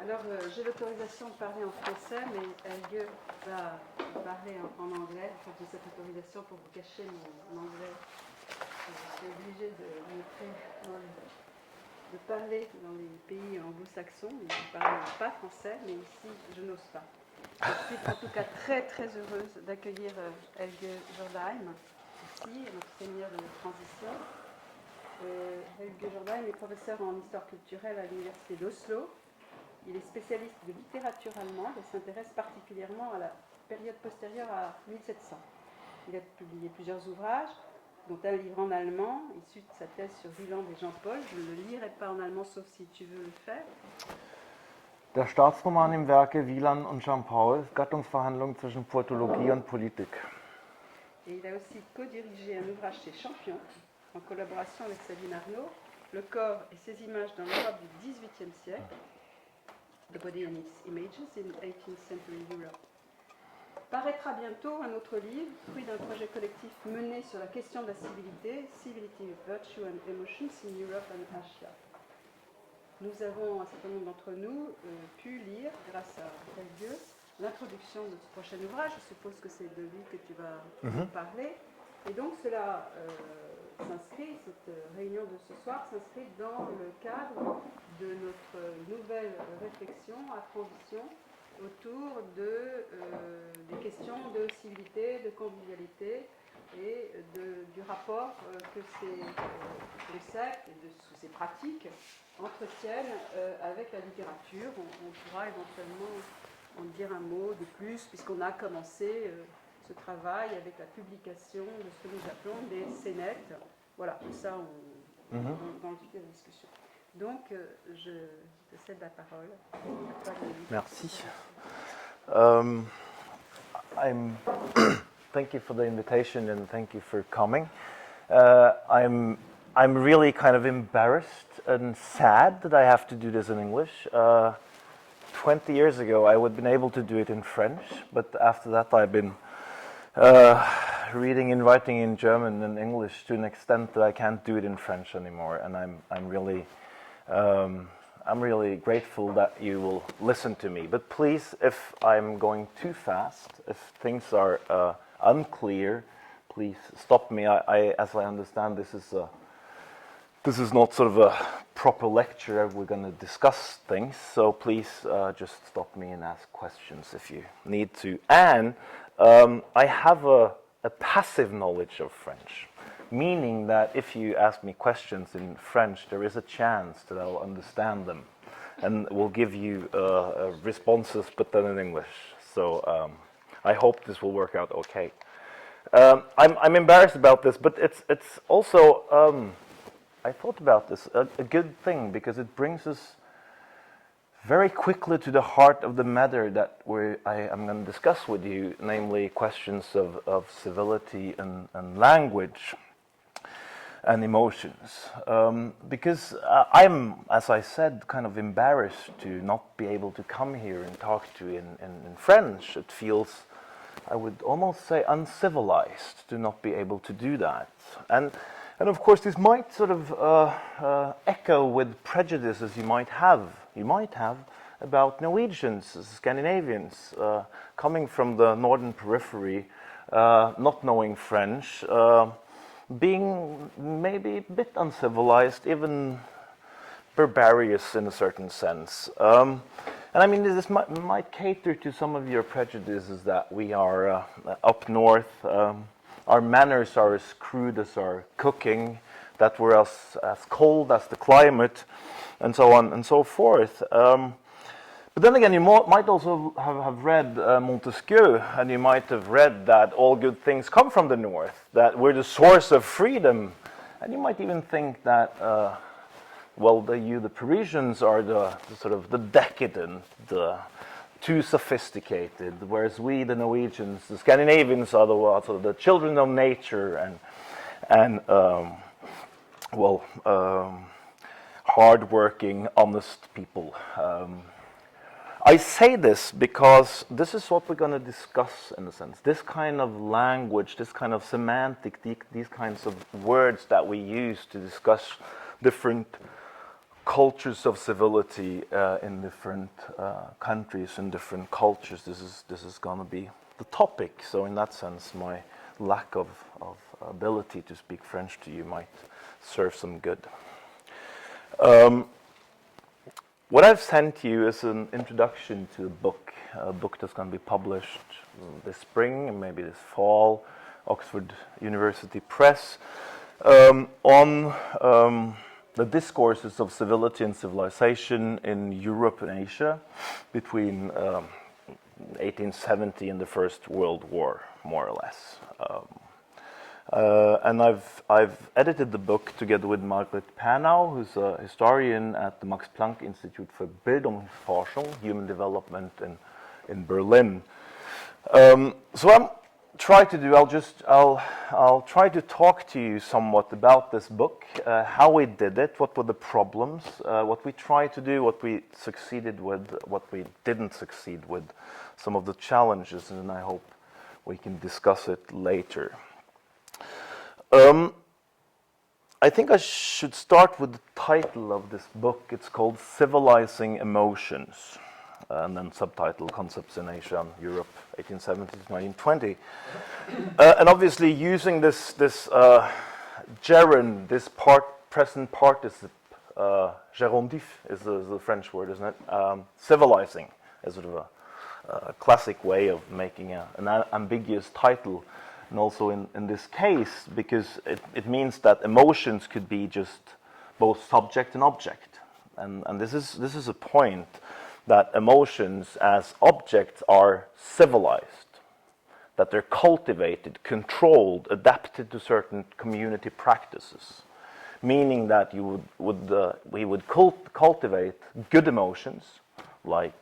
Alors, j'ai l'autorisation de parler en français, mais Helge va parler en anglais. En fait, j'ai cette autorisation pour vous cacher mon anglais. Je suis obligée de parler dans les pays anglo-saxons. Je ne parle pas français, mais ici, je n'ose pas. Je suis en tout cas très très heureuse d'accueillir Helge Jordheim ici, notre seigneur de transition. Helge Jordheim est professeur en histoire culturelle à l'université d'Oslo. Il est spécialiste de littérature allemande et s'intéresse particulièrement à la période postérieure à 1700. Il a publié plusieurs ouvrages, dont un livre en allemand, issu de sa thèse sur Wieland et Jean-Paul. Je ne le lirai pas en allemand, sauf si tu veux le faire. Der Staatsroman im Werke Wieland und Jean-Paul, Gattungsverhandlungen zwischen Politologie und Politik. Et il a aussi co-dirigé un ouvrage chez Champion, en collaboration avec Sabine Arnaud, Le corps et ses images dans l'Europe du XVIIIe siècle, The Body and its Images in 18th Century Europe. Paraîtra bientôt un autre livre, fruit d'un projet collectif mené sur la question de la civilité, Civility, Virtue and Emotions in Europe and Asia. Nous avons, un certain nombre d'entre nous, pu lire, grâce à Helge, l'introduction de ce prochain ouvrage. Je suppose que c'est de lui que tu vas nous parler. Et donc cela s'inscrit, cette réunion de ce soir s'inscrit dans le cadre de notre nouvelle réflexion à transition autour des questions de civilité, de convivialité et du rapport que ces concepts et de ces pratiques entretiennent avec la littérature. On pourra éventuellement en dire un mot de plus, puisqu'on a commencé ce travail avec la publication de ce que nous appelons des scénettes. Voilà, tout ça dans le vif de la discussion. Donc, je te cède la parole. Merci. Thank you for the invitation and thank you for coming. I'm really kind of embarrassed and sad that I have to do this in English. 20 years ago, I would have been able to do it in French, but after that, I've been reading and writing in German and English to an extent that I can't do it in French anymore. And I'm really grateful that you will listen to me. But please, if I'm going too fast, if things are unclear, please stop me. As I understand, this is not sort of a proper lecture. We're going to discuss things, so please just stop me and ask questions if you need to. And I have a passive knowledge of French, meaning that if you ask me questions in French, there is a chance that I'll understand them and will give you responses, but then in English. So I hope this will work out okay. I'm embarrassed about this, but it's also... I thought about this, a good thing, because it brings us very quickly to the heart of the matter that I'm going to discuss with you, namely questions of civility and language and emotions. Because I'm, as I said, kind of embarrassed to not be able to come here and talk to you in French. It feels, I would almost say, uncivilized to not be able to do that. And of course, this might sort of echo with prejudices you might have about Norwegians, Scandinavians, coming from the northern periphery, not knowing French, being maybe a bit uncivilized, even barbarous in a certain sense. And I mean, this might cater to some of your prejudices that we are up north. Our manners are as crude as our cooking, that we're as cold as the climate, and so on and so forth. But then again, you might also have read Montesquieu, and you might have read that all good things come from the north, that we're the source of freedom. And you might even think that, the Parisians are the sort of the decadent, the too sophisticated, whereas we, the Norwegians, the Scandinavians, are the children of nature and hard-working, honest people. I say this because this is what we're going to discuss, in a sense. This kind of language, this kind of semantic, these kinds of words that we use to discuss different cultures of civility in different countries and different cultures. This is going to be the topic. So in that sense, my lack of ability to speak French to you might serve some good. What I've sent you is an introduction to a book that's going to be published this spring and maybe this fall, Oxford University Press, on the discourses of civility and civilization in Europe and Asia between 1870 and the First World War, more or less. And I've edited the book together with Margaret Panau, who's a historian at the Max Planck Institute for Bildungsforschung, Human Development in Berlin. So I'll try to talk to you somewhat about this book, how we did it, what were the problems, what we tried to do, what we succeeded with, what we didn't succeed with, some of the challenges, and I hope we can discuss it later. I think I should start with the title of this book. It's called Civilizing Emotions, and then subtitle Concepts in Asia and Europe, 1870 to 1920. And obviously using this gerund, this present participle, gerondif is the French word, isn't it? Civilizing is sort of a classic way of making an ambiguous title. And also in this case, because it means that emotions could be just both subject and object. And this is a point, that emotions as objects are civilized, that they're cultivated, controlled, adapted to certain community practices, meaning that we would cultivate good emotions like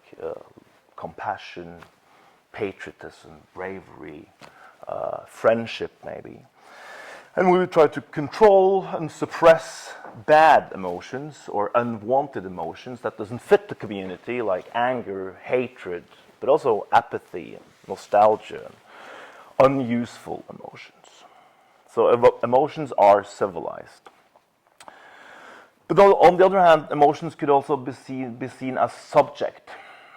compassion, patriotism, bravery, friendship maybe. And we would try to control and suppress bad emotions or unwanted emotions that doesn't fit the community, like anger, hatred, but also apathy and nostalgia and unuseful emotions. So emotions are civilized. But on the other hand, emotions could also be seen as subject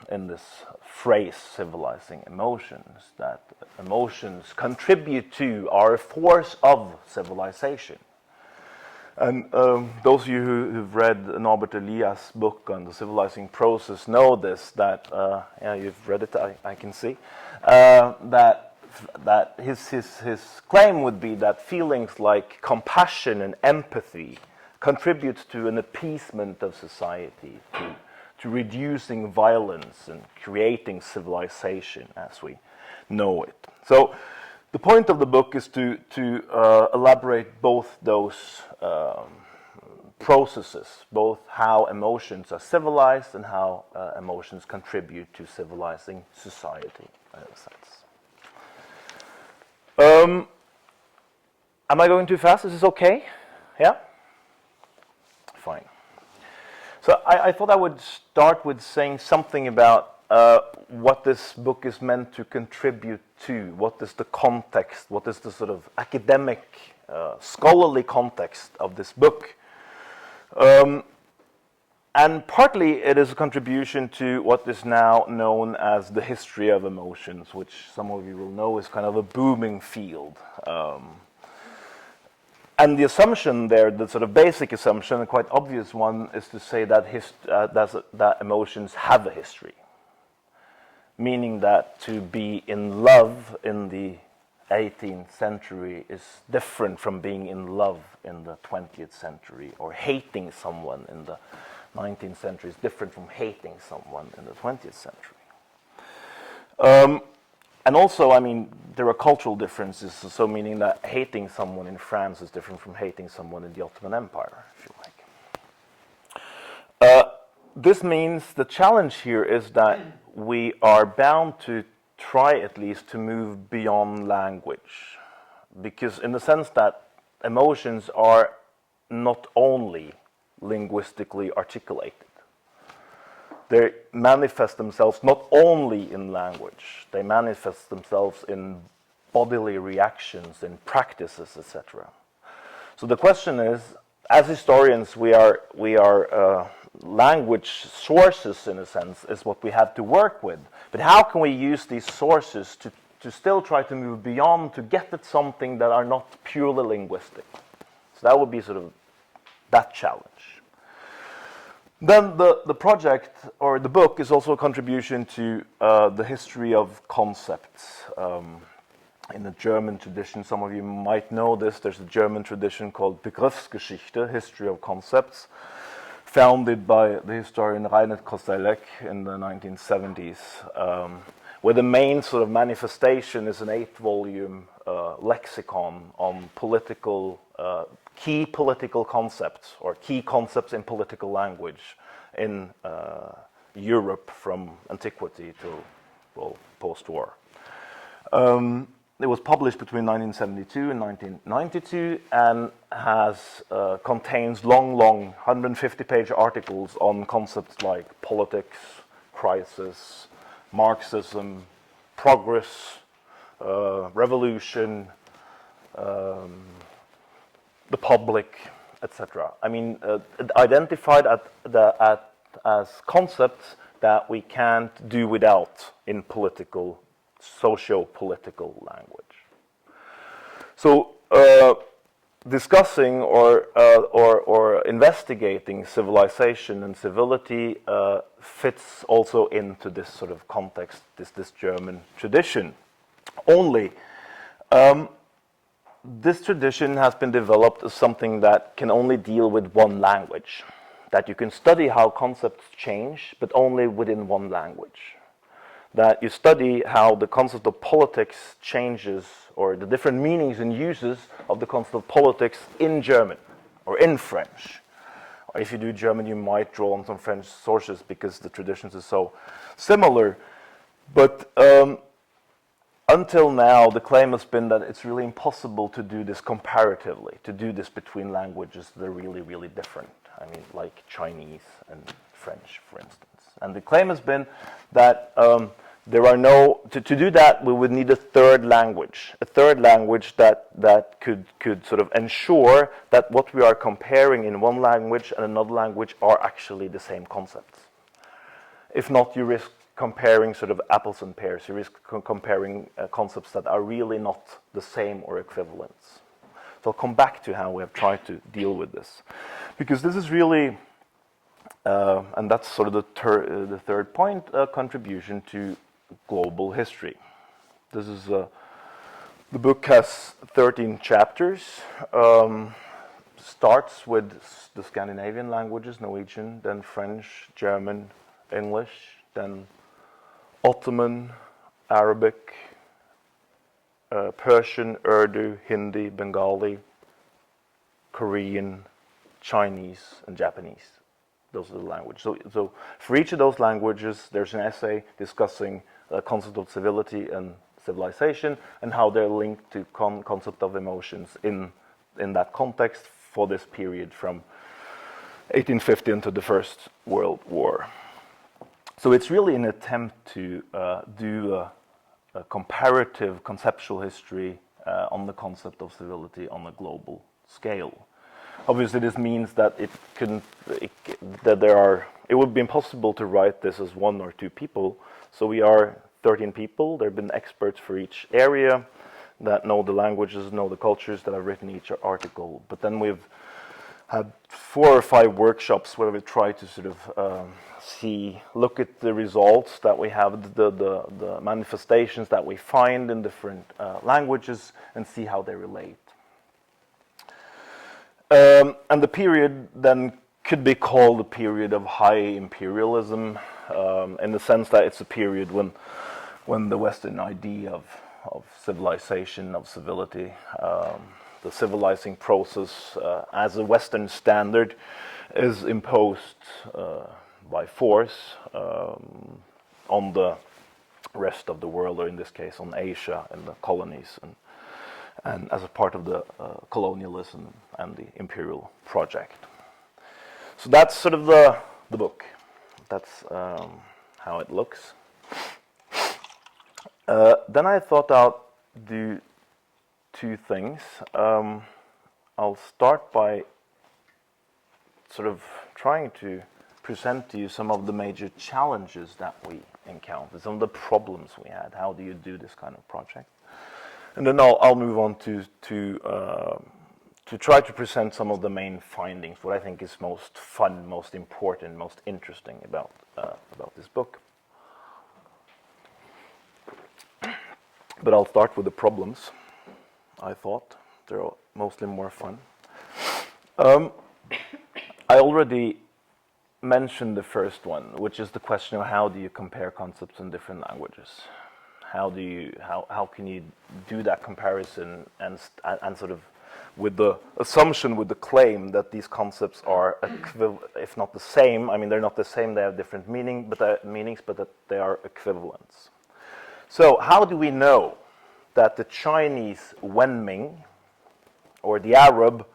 in this phrase, civilizing emotions, that emotions contribute to, are a force of civilization. And those of you who've read Norbert Elias' book on the civilizing process know this, that, yeah, you've read it, I can see, that his claim would be that feelings like compassion and empathy contribute to an appeasement of society, to reducing violence and creating civilization as we know it. So the point of the book is to elaborate both those processes, both how emotions are civilized and how emotions contribute to civilizing society, in a sense. Am I going too fast? Is this okay? Yeah? Fine. So I thought I would start with saying something about what this book is meant to contribute to. What is the context? What is the sort of academic, scholarly context of this book? And partly it is a contribution to what is now known as the history of emotions, which some of you will know is kind of a booming field. And the assumption there, the sort of basic assumption, a quite obvious one, is to say that that emotions have a history. Meaning that to be in love in the 18th century is different from being in love in the 20th century, or hating someone in the 19th century is different from hating someone in the 20th century. And also, I mean, there are cultural differences, so meaning that hating someone in France is different from hating someone in the Ottoman Empire, if you like. This means the challenge here is that we are bound to try at least to move beyond language, because in the sense that emotions are not only linguistically articulated. They manifest themselves not only in language, they manifest themselves in bodily reactions, in practices, etc. So the question is, as historians, we are language sources, in a sense, is what we have to work with. But how can we use these sources to still try to move beyond, to get at something that are not purely linguistic? So that would be sort of that challenge. Then the project, or the book, is also a contribution to the history of concepts. In the German tradition, some of you might know this, there's a German tradition called Begriffsgeschichte, History of Concepts, founded by the historian Reinhard Koselleck in the 1970s, where the main sort of manifestation is an 8-volume lexicon on political, key political concepts, or key concepts in political language in Europe from antiquity to, well, post-war. It was published between 1972 and 1992 and contains long 150-page articles on concepts like politics, crisis, Marxism, progress, revolution, the public, etc. I mean, identified as concepts that we can't do without in political, socio-political language. So, discussing or investigating civilization and civility fits also into this sort of context, this German tradition. Only, this tradition has been developed as something that can only deal with one language. That you can study how concepts change, but only within one language. That you study how the concept of politics changes, or the different meanings and uses of the concept of politics in German or in French. Or if you do German, you might draw on some French sources because the traditions are so similar. But until now, the claim has been that it's really impossible to do this comparatively, to do this between languages that are really, really different. I mean, like Chinese and French, for instance. And the claim has been that there are to do that, we would need a third language that could sort of ensure that what we are comparing in one language and another language are actually the same concepts. If not, you risk comparing sort of apples and pears. You risk comparing concepts that are really not the same or equivalents. So I'll come back to how we have tried to deal with this, because this is really, and that's sort of the third point, contribution to global history. This is the book has 13 chapters. Starts with the Scandinavian languages, Norwegian, then French, German, English, then Ottoman, Arabic, Persian, Urdu, Hindi, Bengali, Korean, Chinese, and Japanese. Those are the languages. So for each of those languages, there's an essay discussing the concept of civility and civilization and how they're linked to concept of emotions in that context for this period from 1850 into the First World War. So it's really an attempt to do a comparative conceptual history on the concept of civility on a global scale. Obviously, this means that it would be impossible to write this as one or two people. So we are 13 people. There have been experts for each area that know the languages, know the cultures, that have written each article. But then we've had 4 or 5 workshops where we try to sort of look at the results that we have, the manifestations that we find in different languages, and see how they relate. And the period then could be called a period of high imperialism, in the sense that it's a period when the Western idea of civilization, of civility, the civilizing process as a Western standard is imposed by force on the rest of the world, or in this case on Asia and the colonies, and as a part of the colonialism and the imperial project. So that's sort of the book. That's how it looks. Then I thought I'll do 2 things. I'll start by sort of trying to present to you some of the major challenges that we encountered, some of the problems we had. How do you do this kind of project? And then I'll move on to try to present some of the main findings, what I think is most fun, most important, most interesting about this book. But I'll start with the problems, I thought. They're mostly more fun. I already mentioned the first one, which is the question of how do you compare concepts in different languages? How can you do that comparison and sort of with the assumption, with the claim that these concepts are if not the same, I mean they're not the same, they have different meanings, but that they are equivalents. So how do we know that the Chinese Wenming or the Arab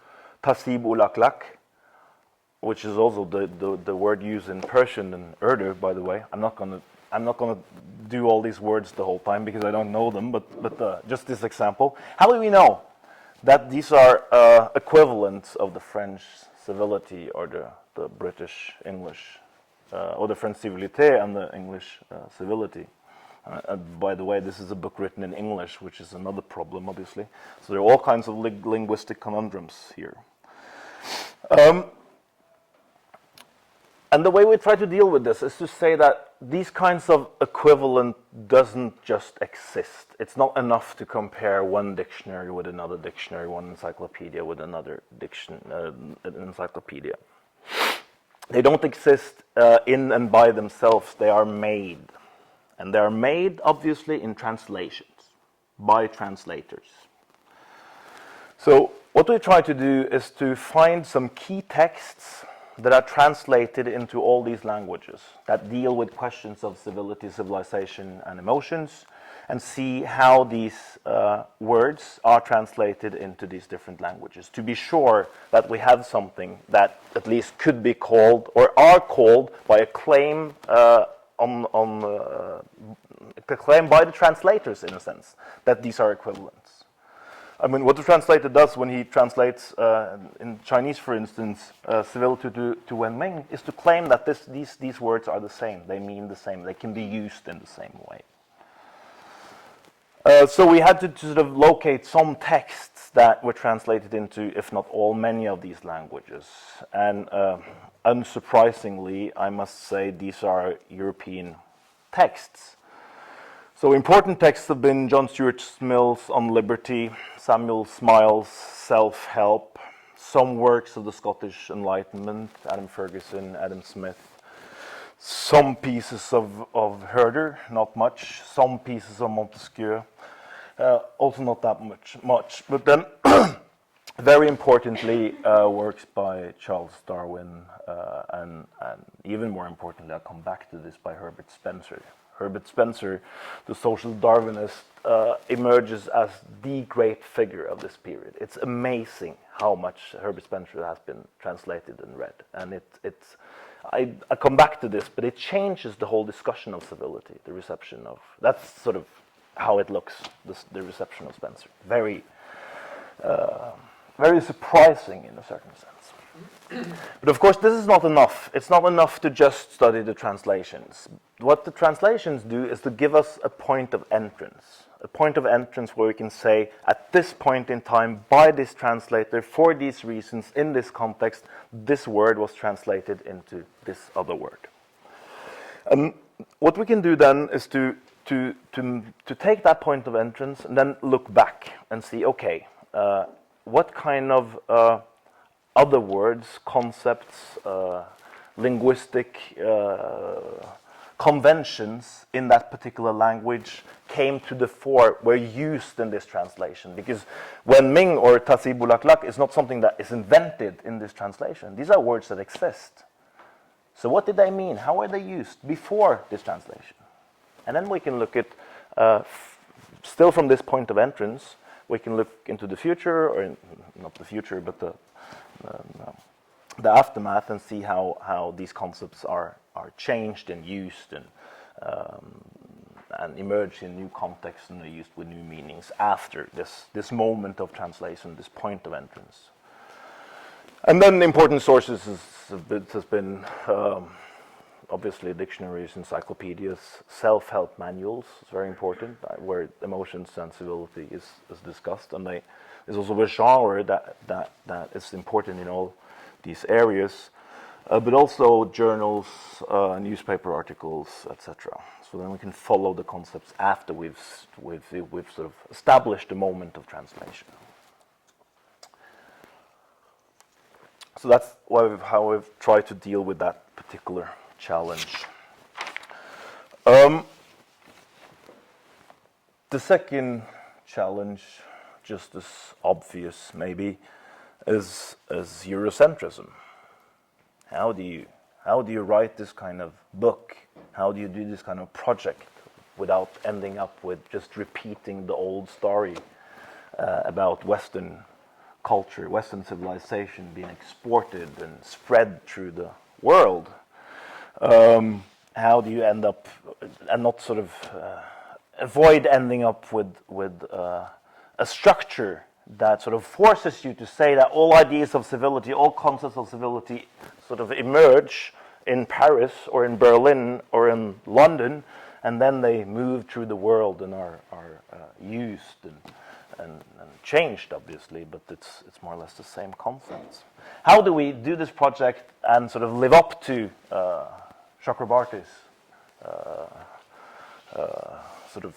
Tasib Ulaklak, which is also the word used in Persian and Urdu, by the way. I'm not gonna do all these words the whole time because I don't know them, but just this example. How do we know that these are equivalents of the French civility or the British English, or the French civilité and the English civility? By the way, this is a book written in English, which is another problem, obviously. So there are all kinds of linguistic conundrums here. And the way we try to deal with this is to say that these kinds of equivalent doesn't just exist. It's not enough to compare one dictionary with another dictionary, one encyclopedia with another encyclopedia. They don't exist in and by themselves. They are made. And they are made, obviously, in translations, by translators. So what we try to do is to find some key texts that are translated into all these languages that deal with questions of civility, civilization, and emotions, and see how these words are translated into these different languages, to be sure that we have something that at least could be called, or are called, by a claim claim by the translators, in a sense, that these are equivalents. I mean, what the translator does when he translates in Chinese, for instance, civility to Wenming, is to claim that these words are the same. They mean the same. They can be used in the same way. So we had to sort of locate some texts that were translated into, if not all, many of these languages. And unsurprisingly, I must say, these are European texts. So important texts have been John Stuart Mill's On Liberty, Samuel Smiles' Self-Help, some works of the Scottish Enlightenment, Adam Ferguson, Adam Smith, some pieces of Herder, not much, some pieces of Montesquieu, also not that much. But then, very importantly, works by Charles Darwin, and even more importantly, I'll come back to this, by Herbert Spencer. Herbert Spencer, the social Darwinist, emerges as the great figure of this period. It's amazing how much Herbert Spencer has been translated and read. And I come back to this, but it changes the whole discussion of civility, the reception of, that's sort of how it looks, the reception of Spencer. Very, very surprising in a certain sense. But of course, this is not enough. It's not enough to just study the translations. What the translations do is to give us a point of entrance where we can say, at this point in time, by this translator, for these reasons, in this context, this word was translated into this other word. What we can do then is to take that point of entrance and then look back and see, okay, what kind of other words, concepts, linguistic conventions in that particular language came to the fore, were used in this translation. Because Wenming or Tasibulaklak is not something that is invented in this translation. These are words that exist. So what did they mean? How were they used before this translation? And then we can look at, still from this point of entrance, we can look into the future, or not the future, but the aftermath, and see how these concepts are changed and used and emerge in new contexts and are used with new meanings after this moment of translation, this point of entrance. And then important sources has been obviously dictionaries, encyclopedias, self-help manuals. It's very important, where emotions and civility is discussed. And there's also a genre that is important in all these areas, but also journals, newspaper articles, etc. So then we can follow the concepts after we've sort of established the moment of translation. So that's how we've tried to deal with that particular challenge. The second challenge, just as obvious maybe, is Eurocentrism. How do you write this kind of book? How do you do this kind of project without ending up with just repeating the old story about Western culture, Western civilization being exported and spread through the world? How do you end up and not sort of avoid ending up with a structure that sort of forces you to say that all ideas of civility, all concepts of civility sort of emerge in Paris or in Berlin or in London, and then they move through the world and are used and changed, obviously, but it's more or less the same concepts. How do we do this project and sort of live up to Chakrabarty's sort of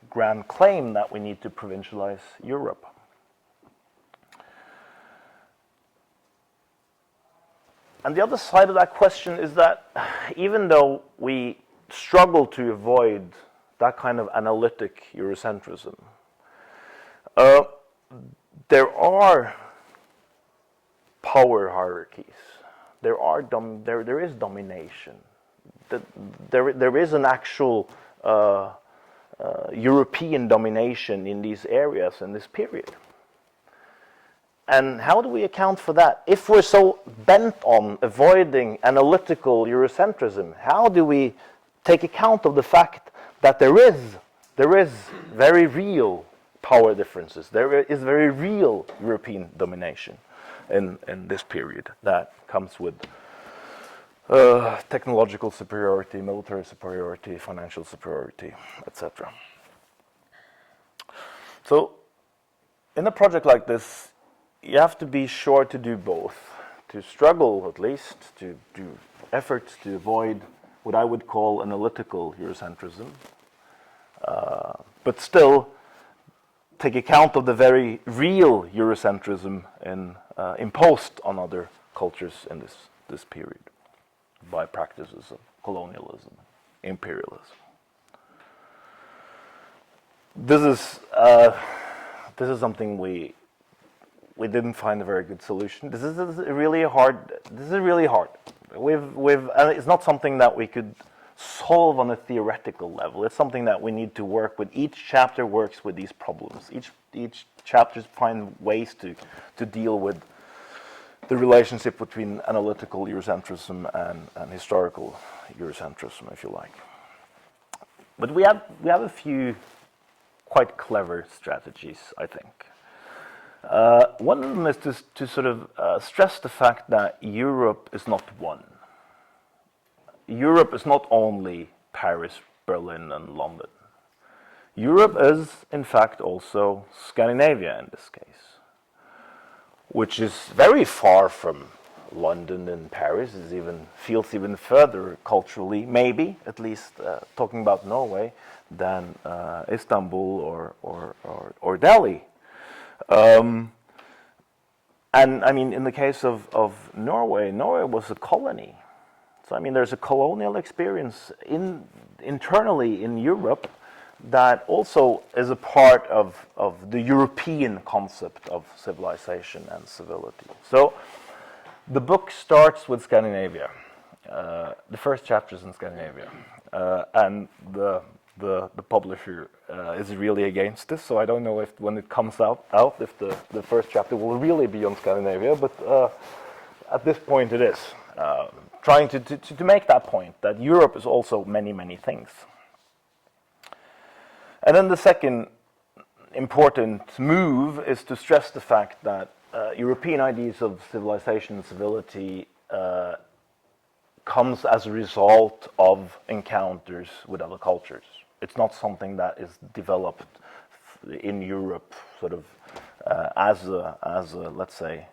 grand claim that we need to provincialize Europe? And the other side of that question is that even though we struggle to avoid that kind of analytic Eurocentrism, there are power hierarchies. There is domination. There is an actual European domination in these areas in this period. And how do we account for that? If we're so bent on avoiding analytical Eurocentrism, how do we take account of the fact that there is very real power differences? There is very real European domination in this period that comes with technological superiority, military superiority, financial superiority, etc. So, in a project like this, you have to be sure to do both, to struggle at least, to do efforts to avoid what I would call analytical Eurocentrism, but still take account of the very real Eurocentrism imposed on other cultures in this period by practices of colonialism, imperialism. This is something we didn't find a very good solution. This is really hard. It's not something that we could solve on a theoretical level. It's something that we need to work with. Each chapter works with these problems. Each chapter finds ways to deal with the relationship between analytical Eurocentrism and historical Eurocentrism, if you like. But we have a few quite clever strategies, I think. One of them is to sort of stress the fact that Europe is not one. Europe is not only Paris, Berlin, and London. Europe is, in fact, also Scandinavia in this case, which is very far from London and Paris. It feels even further culturally, maybe, at least talking about Norway, than Istanbul or Delhi. And I mean, in the case of Norway was a colony. So I mean, there's a colonial experience internally in Europe that also is a part of the European concept of civilization and civility. So the book starts with Scandinavia. The first chapter is in Scandinavia, and the publisher is really against this. So I don't know if when it comes out if the first chapter will really be on Scandinavia, but at this point it is. Trying to make that point, that Europe is also many, many things. And then the second important move is to stress the fact that European ideas of civilization and civility comes as a result of encounters with other cultures. It's not something that is developed in Europe, sort of as a let's say,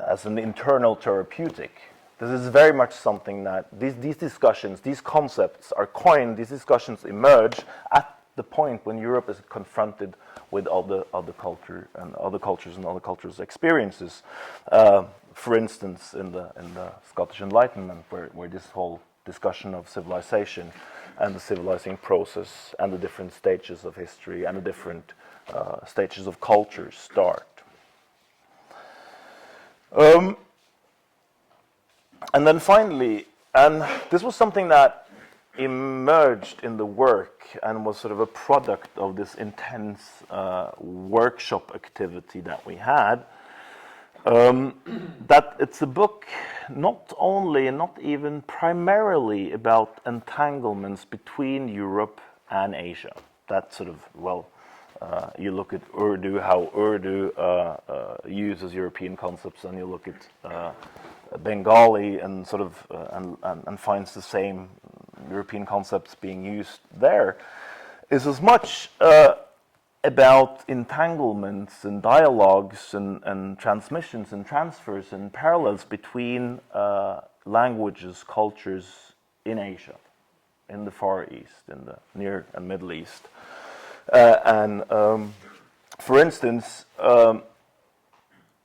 as an internal therapeutic. This is very much something that these discussions, these concepts are coined. These discussions emerge at the point when Europe is confronted with other culture and other cultures and other cultures' experiences. For instance, in the Scottish Enlightenment, where this whole discussion of civilization and the civilizing process and the different stages of history and the different stages of culture start. And then finally, and this was something that emerged in the work and was sort of a product of this intense workshop activity that we had, that it's a book not only and not even primarily about entanglements between Europe and Asia. That sort of, well, you look at Urdu, how Urdu uses European concepts, and you look at Bengali and sort of and finds the same European concepts being used there, is as much about entanglements and dialogues and transmissions and transfers and parallels between languages, cultures in Asia, in the Far East, in the Near and Middle East. For instance,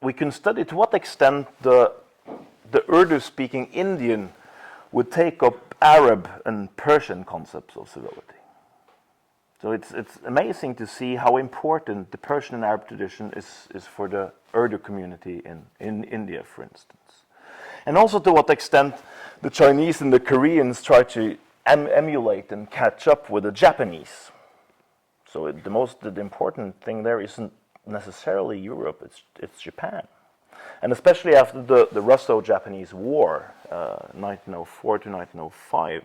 we can study to what extent the Urdu-speaking Indian would take up Arab and Persian concepts of civility. So it's amazing to see how important the Persian and Arab tradition is for the Urdu community in India, for instance. And also to what extent the Chinese and the Koreans try to emulate and catch up with the Japanese. So the important thing there isn't necessarily Europe, it's Japan. And especially after the Russo-Japanese War, 1904 to 1905,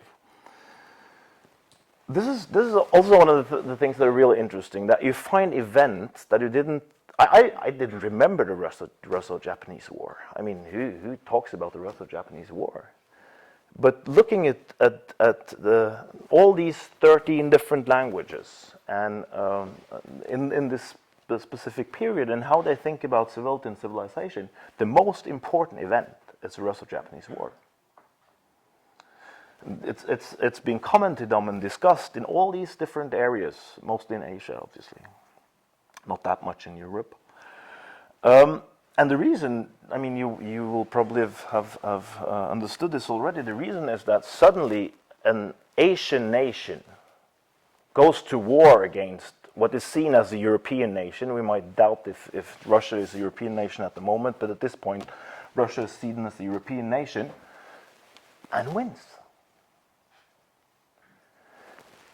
this is also one of the things that are really interesting, that you find events that you didn't. I didn't remember the Russo-Japanese War. I mean, who talks about the Russo-Japanese War? But looking at all these 13 different languages and in this specific period and how they think about civility and civilization, the most important event is the Russo-Japanese War. It's been commented on and discussed in all these different areas, mostly in Asia, obviously, not that much in Europe. And the reason, I mean, you will probably have understood this already. The reason is that suddenly an Asian nation goes to war against what is seen as a European nation. We might doubt if Russia is a European nation at the moment, but at this point, Russia is seen as a European nation and wins.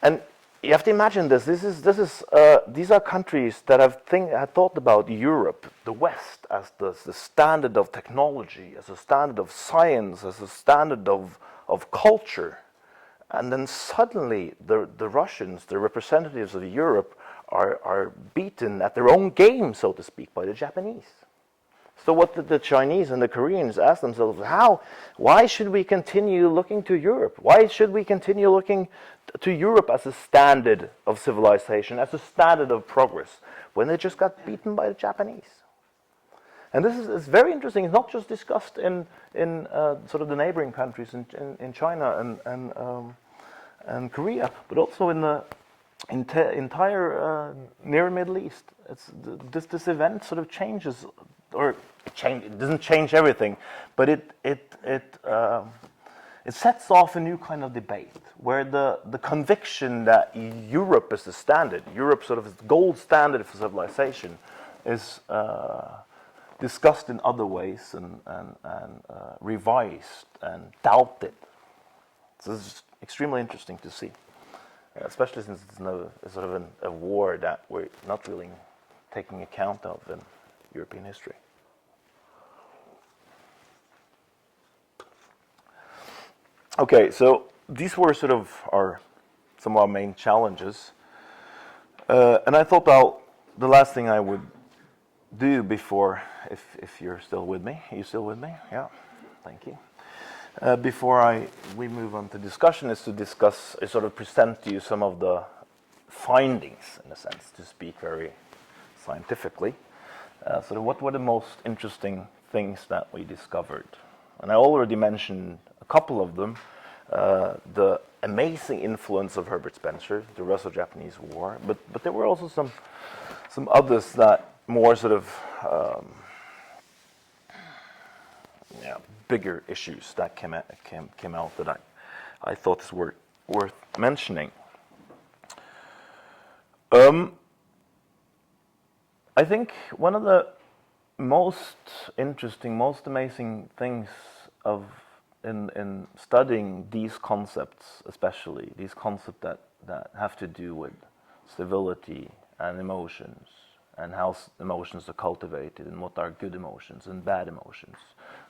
And you have to imagine this. These are countries that have thought about Europe, the West, as the standard of technology, as a standard of science, as a standard of culture. And then suddenly the Russians, the representatives of Europe, are beaten at their own game, so to speak, by the Japanese. So what did the Chinese and the Koreans ask themselves? Why should we continue looking to Europe? Why should we continue looking to Europe as a standard of civilization, as a standard of progress, when they just got beaten by the Japanese? And this is very interesting. It's not just discussed in sort of the neighboring countries in China and Korea, but also in the entire Near Middle East. This event sort of changes. It doesn't change everything, but it sets off a new kind of debate where the conviction that Europe is the standard, Europe sort of is the gold standard for civilization, is discussed in other ways and revised and doubted. So this is extremely interesting to see, especially since it's sort of a war that we're not really taking account of in European history. Okay, so these were sort of some of our main challenges, and I thought the last thing I would do before, if you're still with me, are you still with me? Yeah, thank you. Before we move on to discussion, is to discuss, sort of present to you some of the findings, in a sense, to speak very scientifically. So what were the most interesting things that we discovered? And I already mentioned a couple of them. The amazing influence of Herbert Spencer, the Russo-Japanese War, but there were also some others that more sort of bigger issues that came out that I thought is worth mentioning. I think one of the most interesting, most amazing things in studying these concepts, especially these concepts that have to do with civility and emotions, and how emotions are cultivated, and what are good emotions and bad emotions,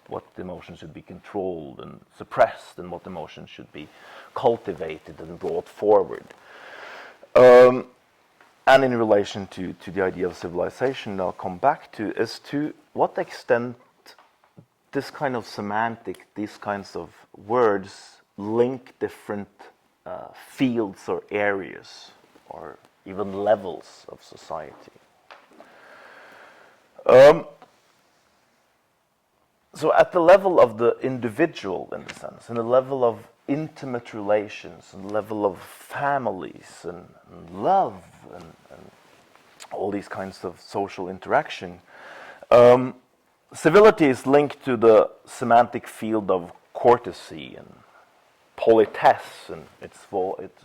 what emotions should be controlled and suppressed, and what emotions should be cultivated and brought forward. And in relation to the idea of civilization, I'll come back to, is to what extent this kind of semantic, these kinds of words link different fields or areas or even levels of society. So at the level of the individual, in a sense, and the level of intimate relations, and the level of families, and love, and all these kinds of social interaction, civility is linked to the semantic field of courtesy and politesse, and it's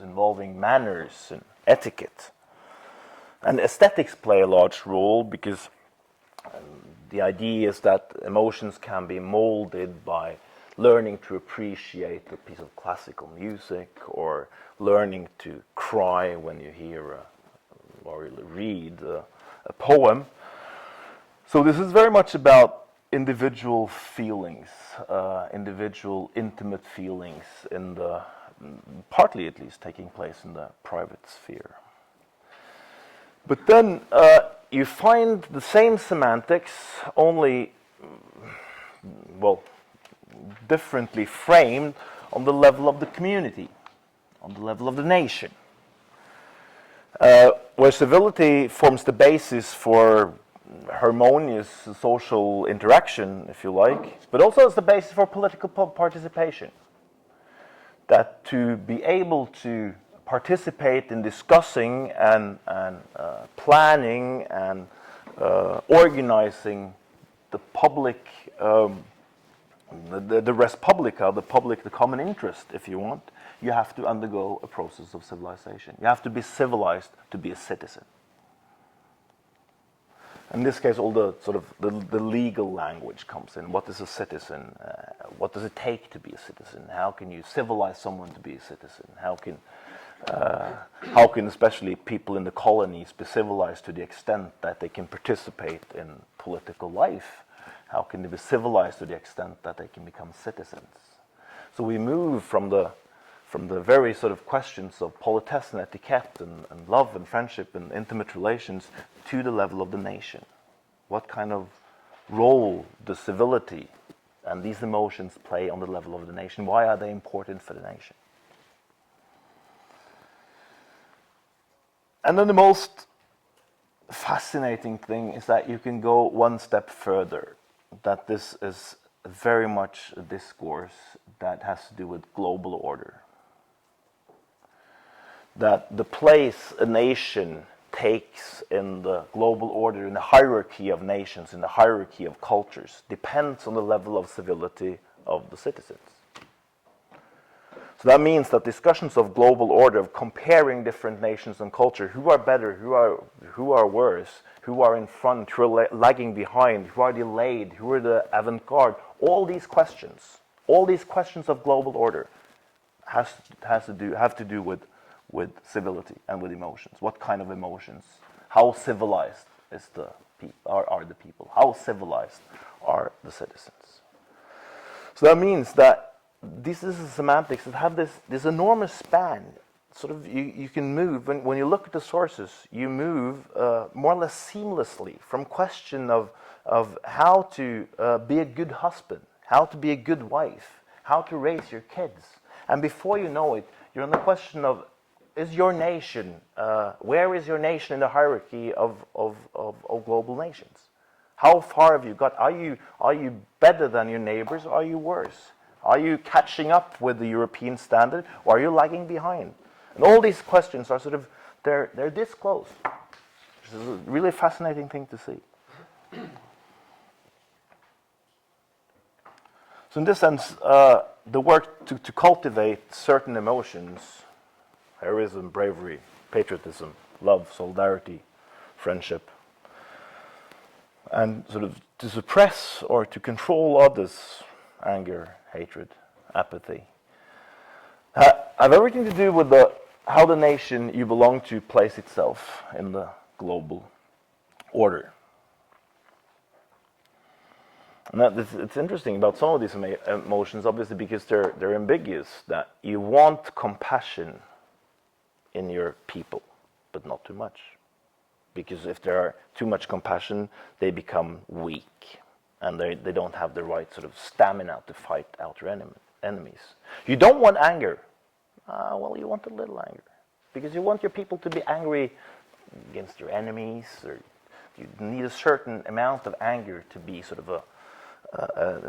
involving manners and etiquette. And aesthetics play a large role because the idea is that emotions can be molded by learning to appreciate a piece of classical music, or learning to cry when you hear or read a poem. So this is very much about individual feelings, individual intimate feelings, partly at least taking place in the private sphere. But then you find the same semantics, only, differently framed on the level of the community, on the level of the nation. Where civility forms the basis for harmonious social interaction, if you like, but also as the basis for political participation. That to be able to participate in discussing and planning and organizing the public, the res publica, the common interest, if you want, you have to undergo a process of civilization. You have to be civilized to be a citizen. In this case, all the sort of the legal language comes in. What is a citizen? What does it take to be a citizen? How can you civilize someone to be a citizen? How can especially people in the colonies be civilized to the extent that they can participate in political life? How can they be civilized to the extent that they can become citizens? So we move from the very sort of questions of politesse and etiquette and love and friendship and intimate relations to the level of the nation. What kind of role does civility and these emotions play on the level of the nation? Why are they important for the nation? And then the most fascinating thing is that you can go one step further, that this is very much a discourse that has to do with global order. That the place a nation takes in the global order, in the hierarchy of nations, in the hierarchy of cultures, depends on the level of civility of the citizens. So that means that discussions of global order, of comparing different nations and culture, who are better, who are worse, who are in front, who are lagging behind, who are delayed, who are the avant-garde, all these questions of global order have to do with civility and with emotions. What kind of emotions? How civilized are the people? How civilized are the citizens? So that means that this is semantics that have this enormous sort of you can move when you look at the sources. You move more or less seamlessly from question of how to be a good husband, how to be a good wife, how to raise your kids, and before you know it, you're on the question of is your nation where is your nation in the hierarchy of global nations? How far have you got? Are you better than your neighbors? Or are you worse? Are you catching up with the European standard, or are you lagging behind? And all these questions are sort of they're this close. This is a really fascinating thing to see. So in this sense, the work to cultivate certain emotions, heroism, bravery, patriotism, love, solidarity, friendship, and sort of to suppress or to control others, anger, hatred, apathy, have everything to do with how the nation you belong to places itself in the global order. And it's interesting about some of these emotions, obviously, because they're ambiguous. That you want compassion in your people, but not too much. Because if there are too much compassion, they become weak, and they don't have the right sort of stamina to fight out their enemies. You don't want anger. Well, you want a little anger, because you want your people to be angry against your enemies, or you need a certain amount of anger to be sort of a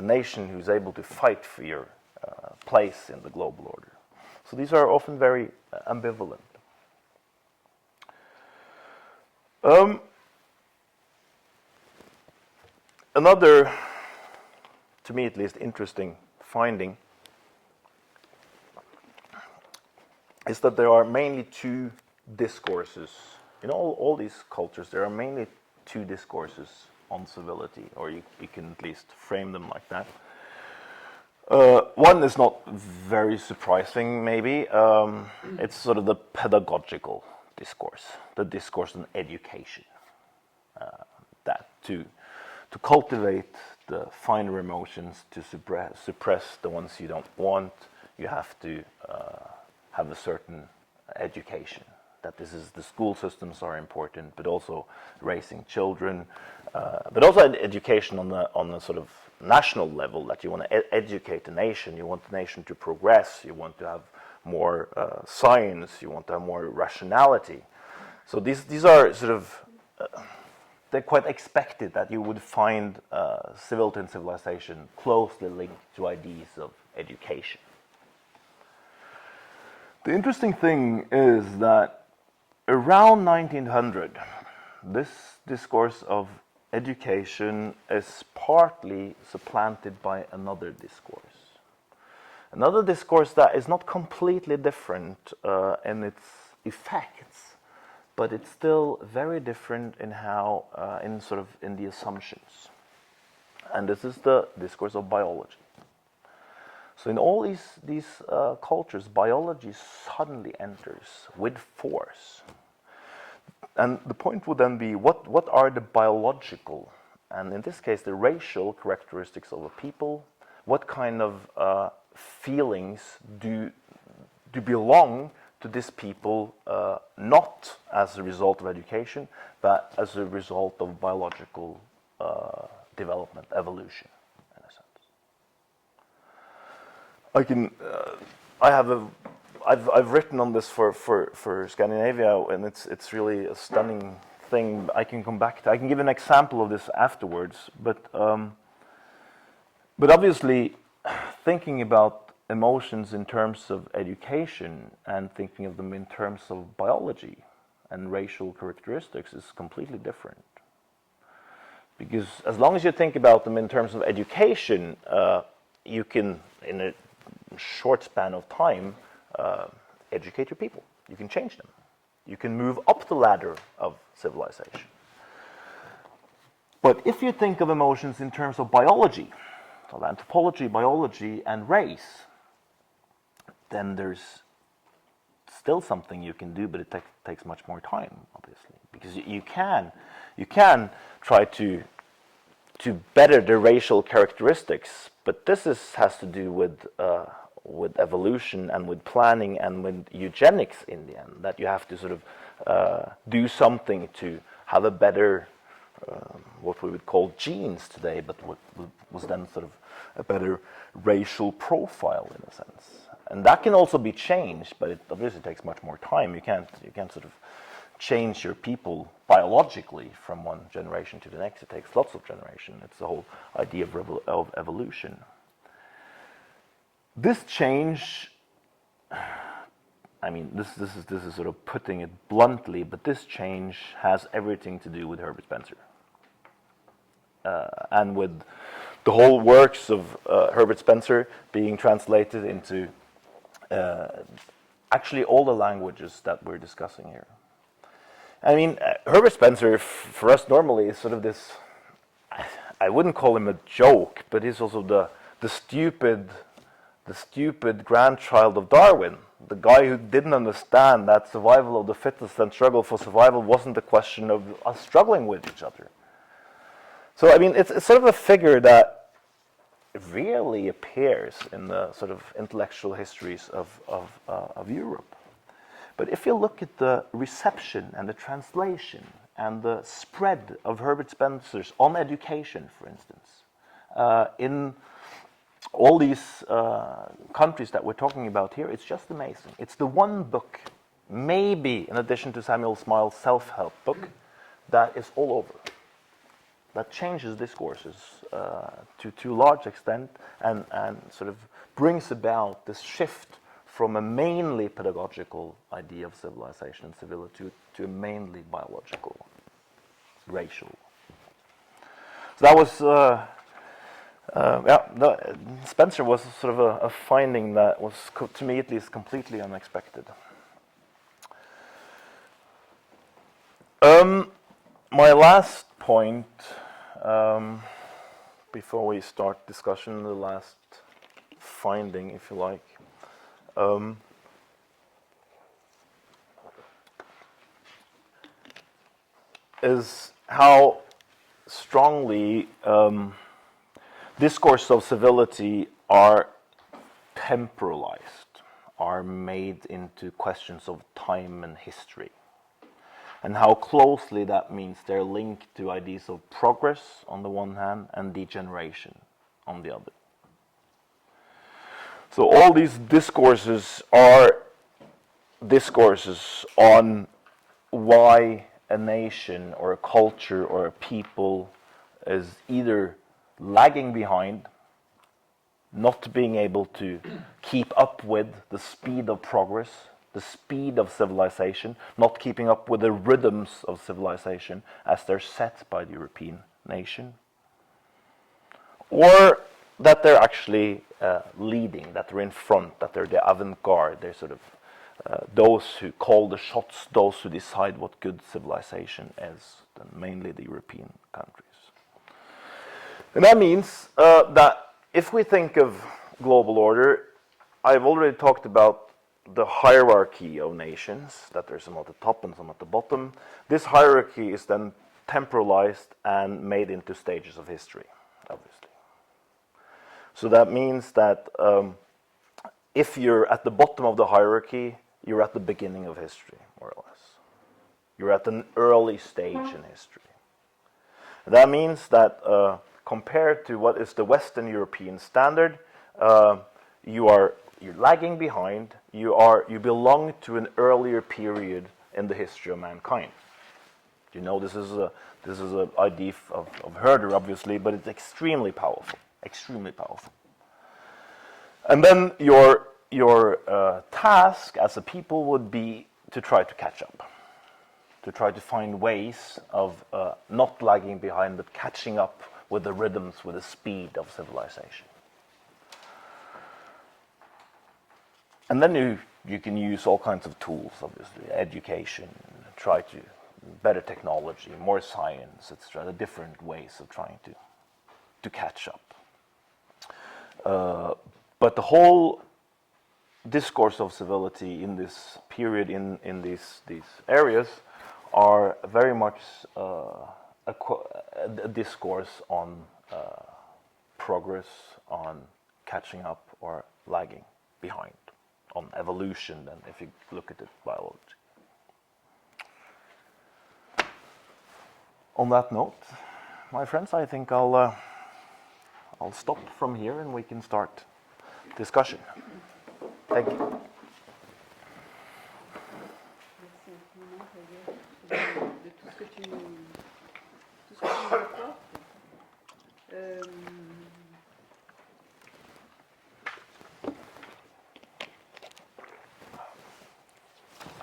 nation who's able to fight for your place in the global order. So these are often very ambivalent. Another, to me at least, interesting finding is that there are mainly two discourses. In all these cultures, there are mainly two discourses on civility, or you can at least frame them like that. One is not very surprising, maybe. It's sort of the pedagogical discourse, the discourse on education. That to cultivate the finer emotions, to suppress the ones you don't want, you have to have a certain education. That the school systems are important, but also raising children, but also education on the sort of national level. That you want to educate the nation, you want the nation to progress, you want to have more science, you want to have more rationality. So these are sort of they're quite expected that you would find civility and civilization closely linked to ideas of education. The interesting thing is that around 1900, this discourse of education is partly supplanted by another discourse. Another discourse that is not completely different in its effects, but it's still very different in how, in the assumptions. And this is the discourse of biology. So in all these cultures, biology suddenly enters with force. And the point would then be, what are the biological, and in this case, the racial characteristics of a people? What kind of feelings do belong to this people, not as a result of education, but as a result of biological development, evolution, in a sense? I've written on this for Scandinavia, and it's really a stunning thing. I can come back to. I can give an example of this afterwards, but obviously, thinking about emotions in terms of education and thinking of them in terms of biology and racial characteristics is completely different. Because as long as you think about them in terms of education, you can, in a short span of time, educate your people. You can change them. You can move up the ladder of civilization. But if you think of emotions in terms of biology, so anthropology, biology, and race, then there's still something you can do, but it takes much more time, obviously, because you can try to better the racial characteristics, but this has to do with with evolution and with planning and with eugenics in the end, that you have to sort of do something to have a better, what we would call genes today, but what was then sort of a better racial profile in a sense. And that can also be changed, but it obviously takes much more time. You can't sort of change your people biologically from one generation to the next. It takes lots of generations. It's the whole idea of evolution. This change, I mean, this is sort of putting it bluntly, but this change has everything to do with Herbert Spencer. And with the whole works of Herbert Spencer being translated into actually all the languages that we're discussing here. I mean, Herbert Spencer, for us normally, is sort of this, I wouldn't call him a joke, but he's also the stupid grandchild of Darwin. The guy who didn't understand that survival of the fittest and struggle for survival wasn't a question of us struggling with each other. So, I mean, it's sort of a figure that rarely appears in the sort of intellectual histories of Europe. But if you look at the reception and the translation and the spread of Herbert Spencer's on education, for instance, in all these countries that we're talking about here, it's just amazing. It's the one book, maybe in addition to Samuel Smiles' self-help book, that is all over. That changes discourses to a large extent and sort of brings about this shift from a mainly pedagogical idea of civilization and civility to a mainly biological, racial. So that was, Spencer was sort of a finding that was, to me at least, completely unexpected. My last point, before we start discussion, the last finding, if you like, is how strongly discourse of civility are temporalized, are made into questions of time and history, and how closely that means they're linked to ideas of progress on the one hand and degeneration on the other. So all these discourses are discourses on why a nation or a culture or a people is either lagging behind, not being able to keep up with the speed of progress, the speed of civilization, not keeping up with the rhythms of civilization as they're set by the European nation, or that they're actually leading, that they're in front, that they're the avant-garde, they're sort of those who call the shots, those who decide what good civilization is, mainly the European countries. And that means that if we think of global order, I've already talked about the hierarchy of nations, that there's some at the top and some at the bottom. This hierarchy is then temporalized and made into stages of history, obviously. So that means that if you're at the bottom of the hierarchy, you're at the beginning of history, more or less. You're at an early stage in history. That means that compared to what is the Western European standard, you're lagging behind. You belong to an earlier period in the history of mankind. You know, this is an idea of Herder, obviously, but it's extremely powerful. Extremely powerful. And then your task as a people would be to try to catch up, to try to find ways of not lagging behind, but catching up with the rhythms, with the speed of civilization. And then you can use all kinds of tools, obviously, education, try to better technology, more science, etc. Different ways of trying to catch up. But the whole discourse of civility in this period, in these areas, are very much a discourse on progress, on catching up or lagging. behind on evolution than if you look at it biology. On that note, my friends, I think I'll stop from here and we can start discussion. Thank you. Merci infiniment, Javier, de tout ce que tu nous apportes.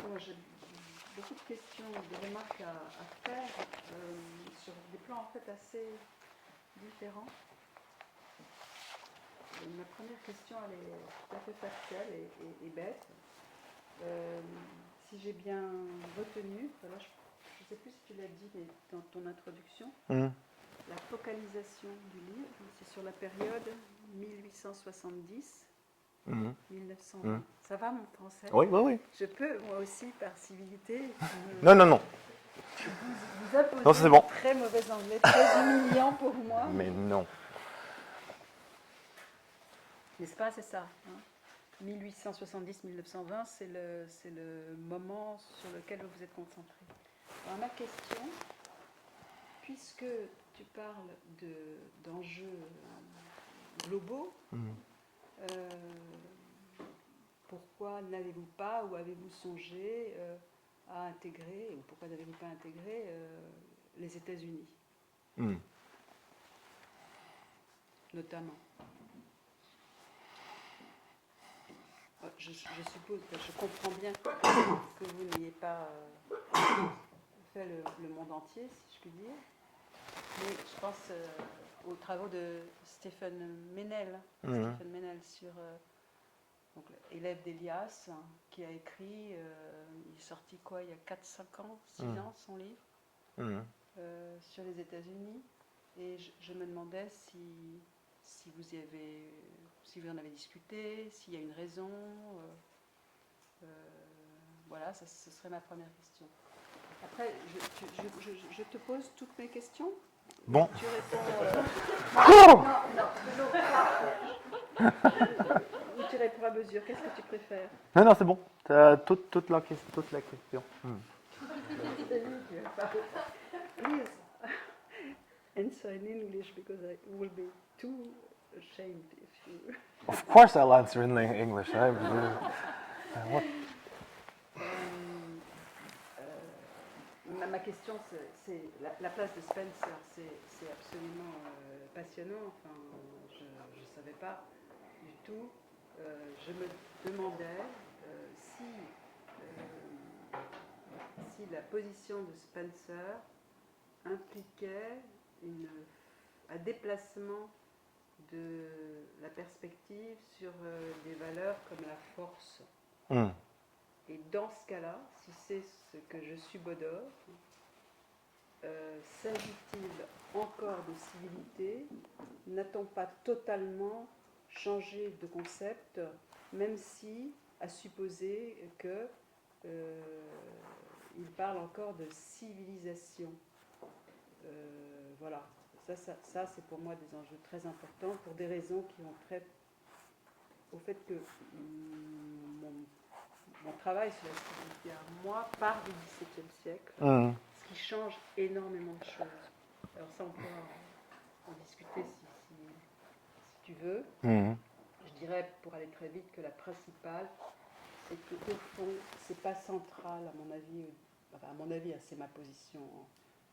Bon, j'ai beaucoup de questions, de remarques à faire sur des plans en fait assez différents. Ma première question, elle est tout à fait factuelle et bête. Si j'ai bien retenu, alors je ne sais plus si tu l'as dit mais dans ton introduction, la focalisation du livre, c'est sur la période 1870. 1920. Ça va mon français? Oui, oui, oui. Je peux, moi aussi, par civilité. Non, non, non. Vous apposez Non, c'est bon. très mauvais anglais, très humiliant pour moi. Mais non. N'est-ce pas, c'est ça, hein? 1870-1920, c'est le moment sur lequel vous vous êtes concentré. Alors ma question, puisque tu parles d'enjeux globaux, pourquoi n'avez-vous pas ou avez-vous songé à intégrer, ou pourquoi n'avez-vous pas intégré les États-Unis, notamment? Je suppose, je comprends bien que vous n'ayez pas fait le monde entier, si je puis dire, mais je pense aux travaux de Stephen Meynell, sur donc, élève d'Elias, qui a écrit, il est sorti quoi, il y a 4-5 ans, 6 ans, son livre, sur les États-Unis, et je me demandais si vous en avez discuté, s'il y a une raison. Voilà, ce serait ma première question. Après, je te pose toutes mes questions. Bon. Tu réponds. Ou tu réponds à mesure. Qu'est-ce que tu préfères? Non, non, c'est bon. Toute la question. Please answer in English because I will be too ashamed if you. Of course I'll answer in English. Ma question, c'est la place de Spencer. C'est absolument passionnant. Enfin, je ne savais pas du tout. Je me demandais si la position de Spencer impliquait un déplacement de la perspective sur des valeurs comme la force. Et dans ce cas-là, si c'est ce que je subodore, s'agit-il encore de civilité? N'a-t-on pas totalement changé de concept, même si, à supposer que il parle encore de civilisation? Voilà, ça c'est pour moi des enjeux très importants pour des raisons qui ont trait au fait que mon travail sur la civilité à moi part du XVIIe siècle, ce qui change énormément de choses. Alors ça, on pourra en discuter si tu veux. Je dirais, pour aller très vite, que la principale, c'est qu'au fond, c'est pas central, à mon avis, c'est ma position,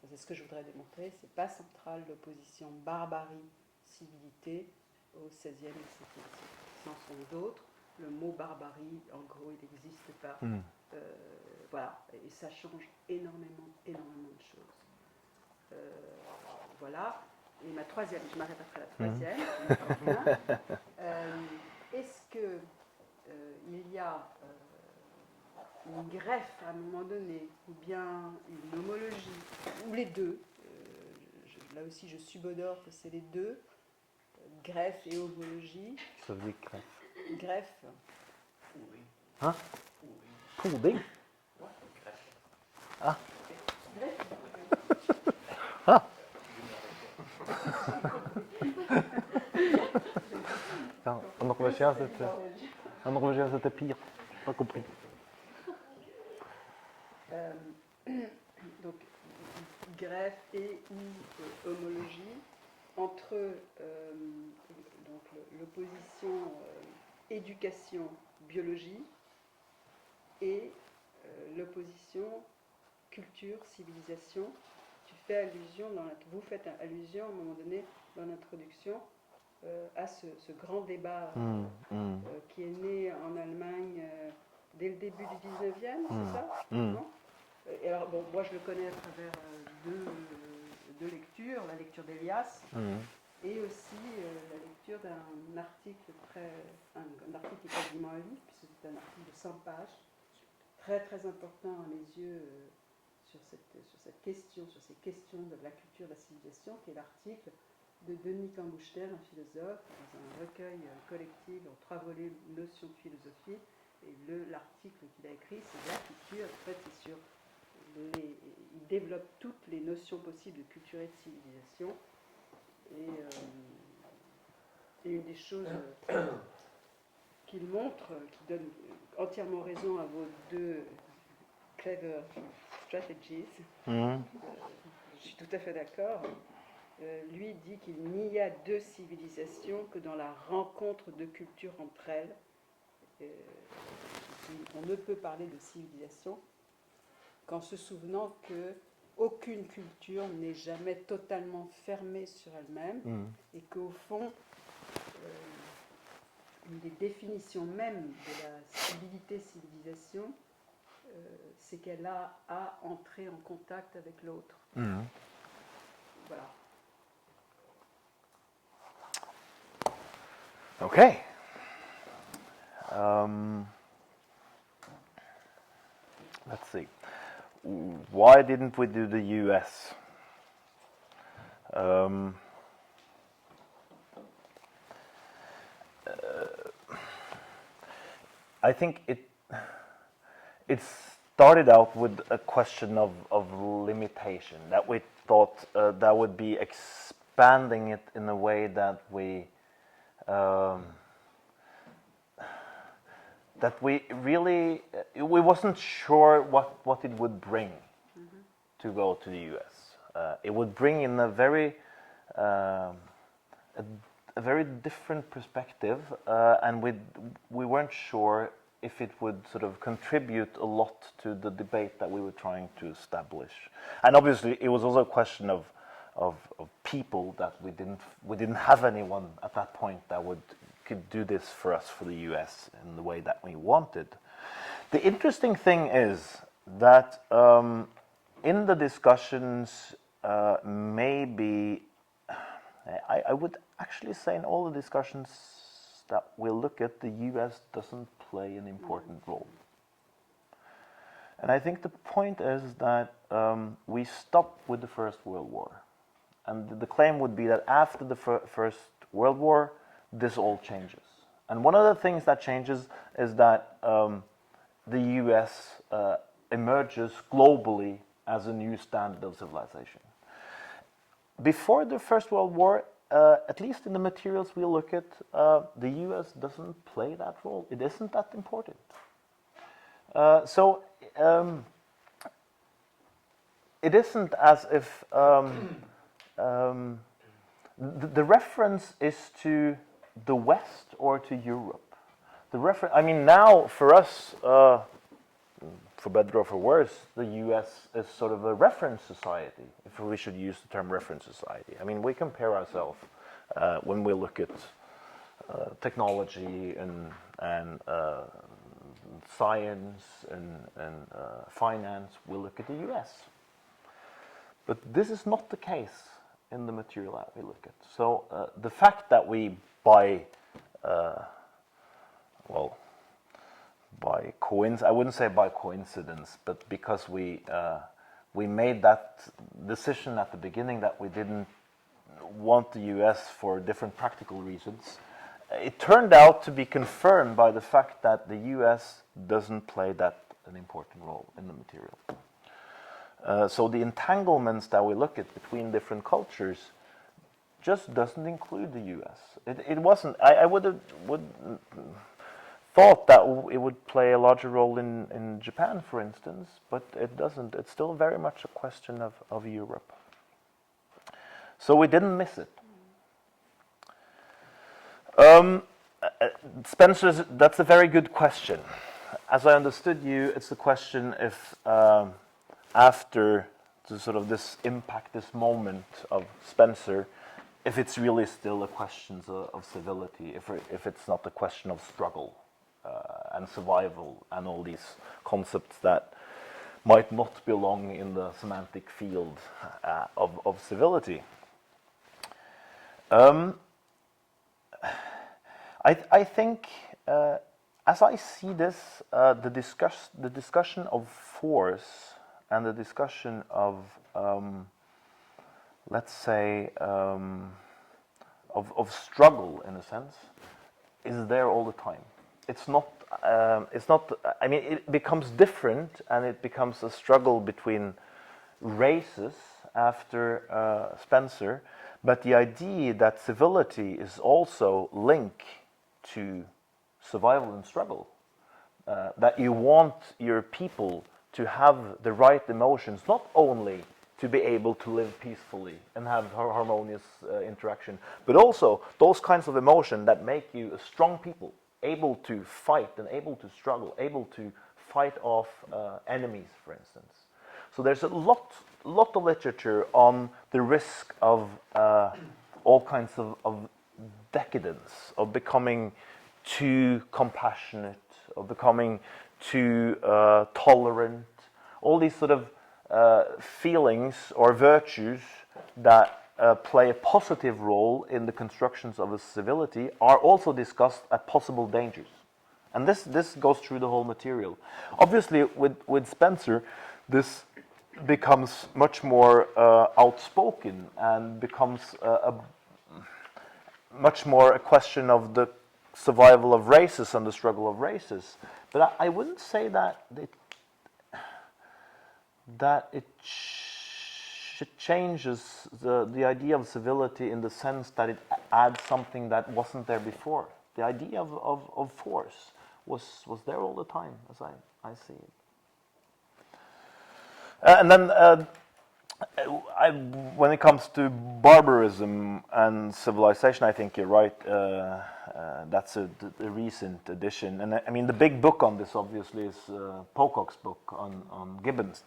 c'est ce que je voudrais démontrer, c'est pas central l'opposition barbarie-civilité au XVIe et XVIIe siècle. Ce sont d'autres. Le mot barbarie, en gros, il n'existe pas. Voilà, et ça change énormément de choses. Voilà. Et ma troisième, je m'arrête après la troisième. Est-ce que il y a une greffe à un moment donné, ou bien une homologie, ou les deux? Là aussi, je subodore que c'est les deux, greffe et homologie. Ça veut dire greffe. Greffe. Hein? Koding? Ah. Ah. Ja, og noe med kjæreste til. Analogie, c'était pire. Pas compris. Donc, greffe et ou homologie entre donc l'opposition éducation-biologie et l'opposition culture-civilisation. Vous faites allusion à un moment donné dans l'introduction à ce grand débat qui est né en Allemagne dès le début du 19e, c'est ça non et alors, bon, moi je le connais à travers deux lectures, la lecture d'Elias et aussi la lecture d'un article un article qui est quasiment un livre, puisque c'est un article de 100 pages, très très important à mes yeux sur ces questions de la culture, de la civilisation, qui est l'article de Denis Cambouchter, un philosophe, dans un recueil collectif en 3 volets, Notions de philosophie, et l'article qu'il a écrit, c'est la culture, en fait c'est sur il développe toutes les notions possibles de culture et de civilisation, et une des choses qu'il montre, qui donne entièrement raison à vos deux clever strategies, je suis tout à fait d'accord. Lui dit qu'il n'y a de civilisation que dans la rencontre de cultures entre elles. On ne peut parler de civilisation qu'en se souvenant que aucune culture n'est jamais totalement fermée sur elle-même et qu'au fond, une des définitions même de la civilisation, c'est qu'elle a à entrer en contact avec l'autre. Voilà. Okay. Let's see. Why didn't we do the US? I think it started out with a question of limitation, that we thought that would be expanding it in a way that we wasn't sure what it would bring to go to the US. It would bring in a very different perspective, and we weren't sure if it would sort of contribute a lot to the debate that we were trying to establish. And obviously, it was also a question of people that we didn't have anyone at that point that could do this for us for the US in the way that we wanted. The interesting thing is that in the discussions, maybe I would actually say in all the discussions that we look at, the US doesn't play an important role. And I think the point is that we stopped with the First World War. And the claim would be that after the First World War, this all changes. And one of the things that changes is that the US emerges globally as a new standard of civilization. Before the First World War, at least in the materials we look at, the US doesn't play that role. It isn't that important. So it isn't as if the reference is to the West or to Europe. I mean, now for us, for better or for worse, the US is sort of a reference society, if we should use the term reference society. I mean, we compare ourselves when we look at technology and science and finance, we look at the US. But this is not the case in the material that we look at. So the fact that we, by coincidence, I wouldn't say by coincidence, but because we made that decision at the beginning that we didn't want the US for different practical reasons, it turned out to be confirmed by the fact that the US doesn't play an important role in the material. So the entanglements that we look at between different cultures just doesn't include the US. It wasn't. I would thought that it would play a larger role in Japan, for instance, but it doesn't. It's still very much a question of Europe. So we didn't miss it. Spencer, that's a very good question. As I understood you, it's the question if after the sort of this impact, this moment of Spencer, if it's really still a question of civility, if it's not a question of struggle and survival and all these concepts that might not belong in the semantic field of civility. I think, as I see this, the discussion of force and the discussion of, let's say, of struggle, in a sense, is there all the time. It's not. I mean, it becomes different, and it becomes a struggle between races after Spencer. But the idea that civility is also linked to survival and struggle, that you want your people to have the right emotions, not only to be able to live peacefully and have harmonious interaction, but also those kinds of emotion that make you a strong people, able to fight and able to struggle, able to fight off enemies, for instance. So there's a lot of literature on the risk of all kinds of decadence, of becoming too compassionate, of becoming too tolerant, all these sort of feelings or virtues that play a positive role in the constructions of a civility are also discussed as possible dangers. And this goes through the whole material. Obviously, with Spencer, this becomes much more outspoken and becomes much more a question of the survival of races and the struggle of races. But I wouldn't say that it changes the idea of civility in the sense that it adds something that wasn't there before. The idea of force was there all the time, as I see it. And then when it comes to barbarism and civilization, I think you're right. That's a recent addition. And I mean, the big book on this, obviously, is Pocock's book on Gibbon's,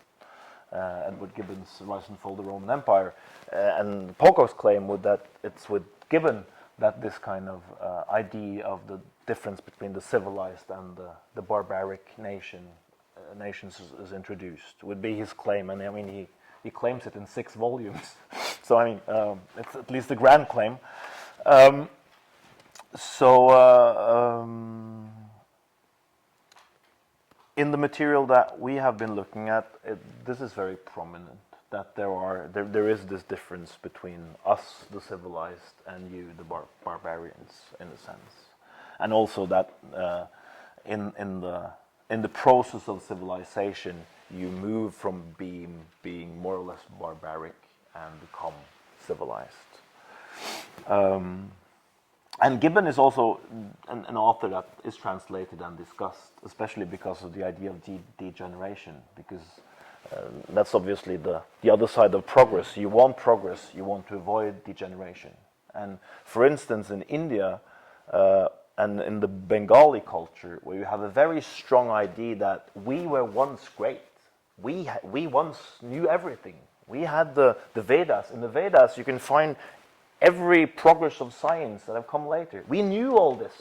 Edward Gibbon's Rise and Fall of the Roman Empire. And Pocock's claim would that it's with Gibbon that this kind of idea of the difference between the civilized and the barbaric nations is introduced, would be his claim. And I mean, he claims it in 6 volumes. So I mean, it's at least a grand claim. In the material that we have been looking at, this is very prominent, that there is this difference between us, the civilized, and you, the barbarians, in a sense. And also that in the process of civilization, you move from being more or less barbaric and become civilized. And Gibbon is also an author that is translated and discussed, especially because of the idea of degeneration, because that's obviously the other side of progress. You want progress, you want to avoid degeneration. And for instance, in India and in the Bengali culture, where you have a very strong idea that we were once great, we once knew everything. We had the Vedas. In the Vedas, you can find every progress of science that have come later. We knew all this,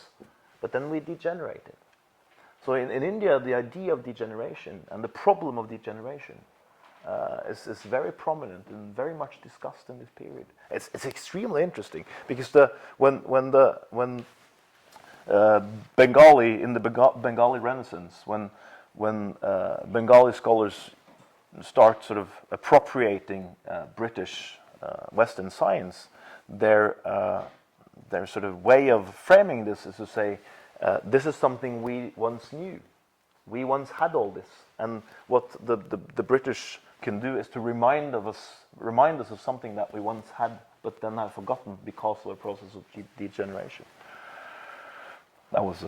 but then we degenerated. So in India, the idea of degeneration and the problem of degeneration is very prominent and very much discussed in this period. It's extremely interesting because when Bengali, in the Bengali Renaissance, when Bengali scholars start sort of appropriating British Western science, their sort of way of framing this is to say, this is something we once knew. We once had all this, and what the British can do is to remind us of something that we once had, but then have forgotten because of a process of degeneration. That was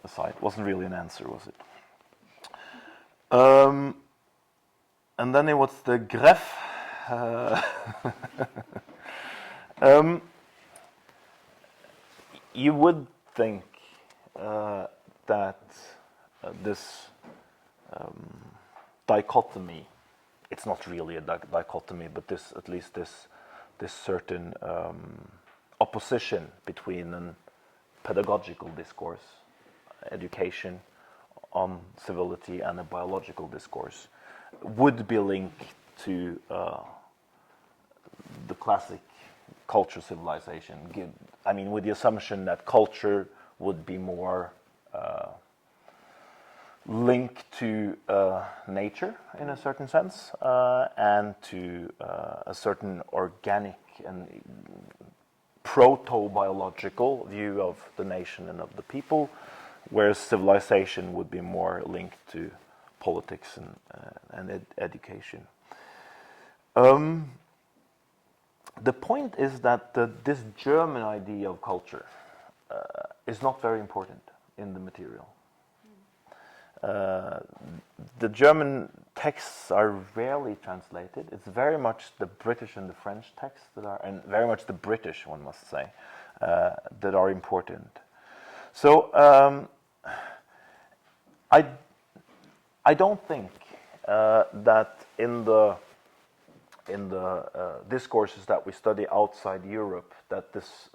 aside. It wasn't really an answer, was it? And then it was the gref. You would think that this dichotomy, it's not really a dichotomy, but this, at least this certain opposition between a pedagogical discourse, education on civility, and a biological discourse would be linked to the classic culture civilization. I mean, with the assumption that culture would be more linked to nature in a certain sense, and to a certain organic and proto-biological view of the nation and of the people, whereas civilization would be more linked to politics and education. The point is that this German idea of culture is not very important in the material. The German texts are rarely translated. It's very much the British and the French texts that are, and very much the British, one must say, that are important. So I don't think that in the discourses that we study outside Europe, that this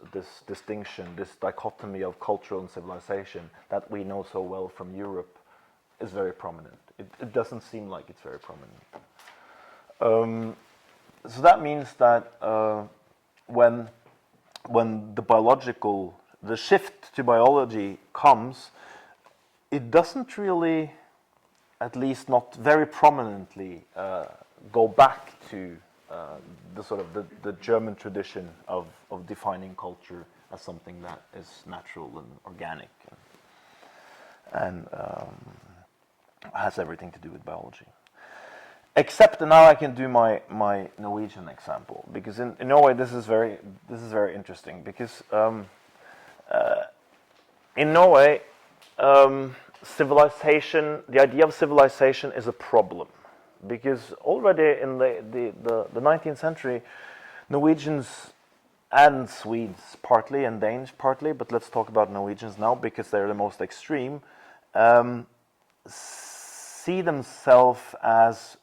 distinction, this dichotomy of cultural and civilization that we know so well from Europe is very prominent. It doesn't seem like it's very prominent. So that means that when the shift to biology comes, it doesn't really, at least not very prominently, go back to the sort of the German tradition of defining culture as something that is natural and organic and has everything to do with biology. Except now I can do my Norwegian example, because in Norway this is very interesting, because in Norway civilization, the idea of civilization is a problem, because already in the 19th century, Norwegians and Swedes partly and Danes partly, but let's talk about Norwegians now because they're the most extreme, see themselves as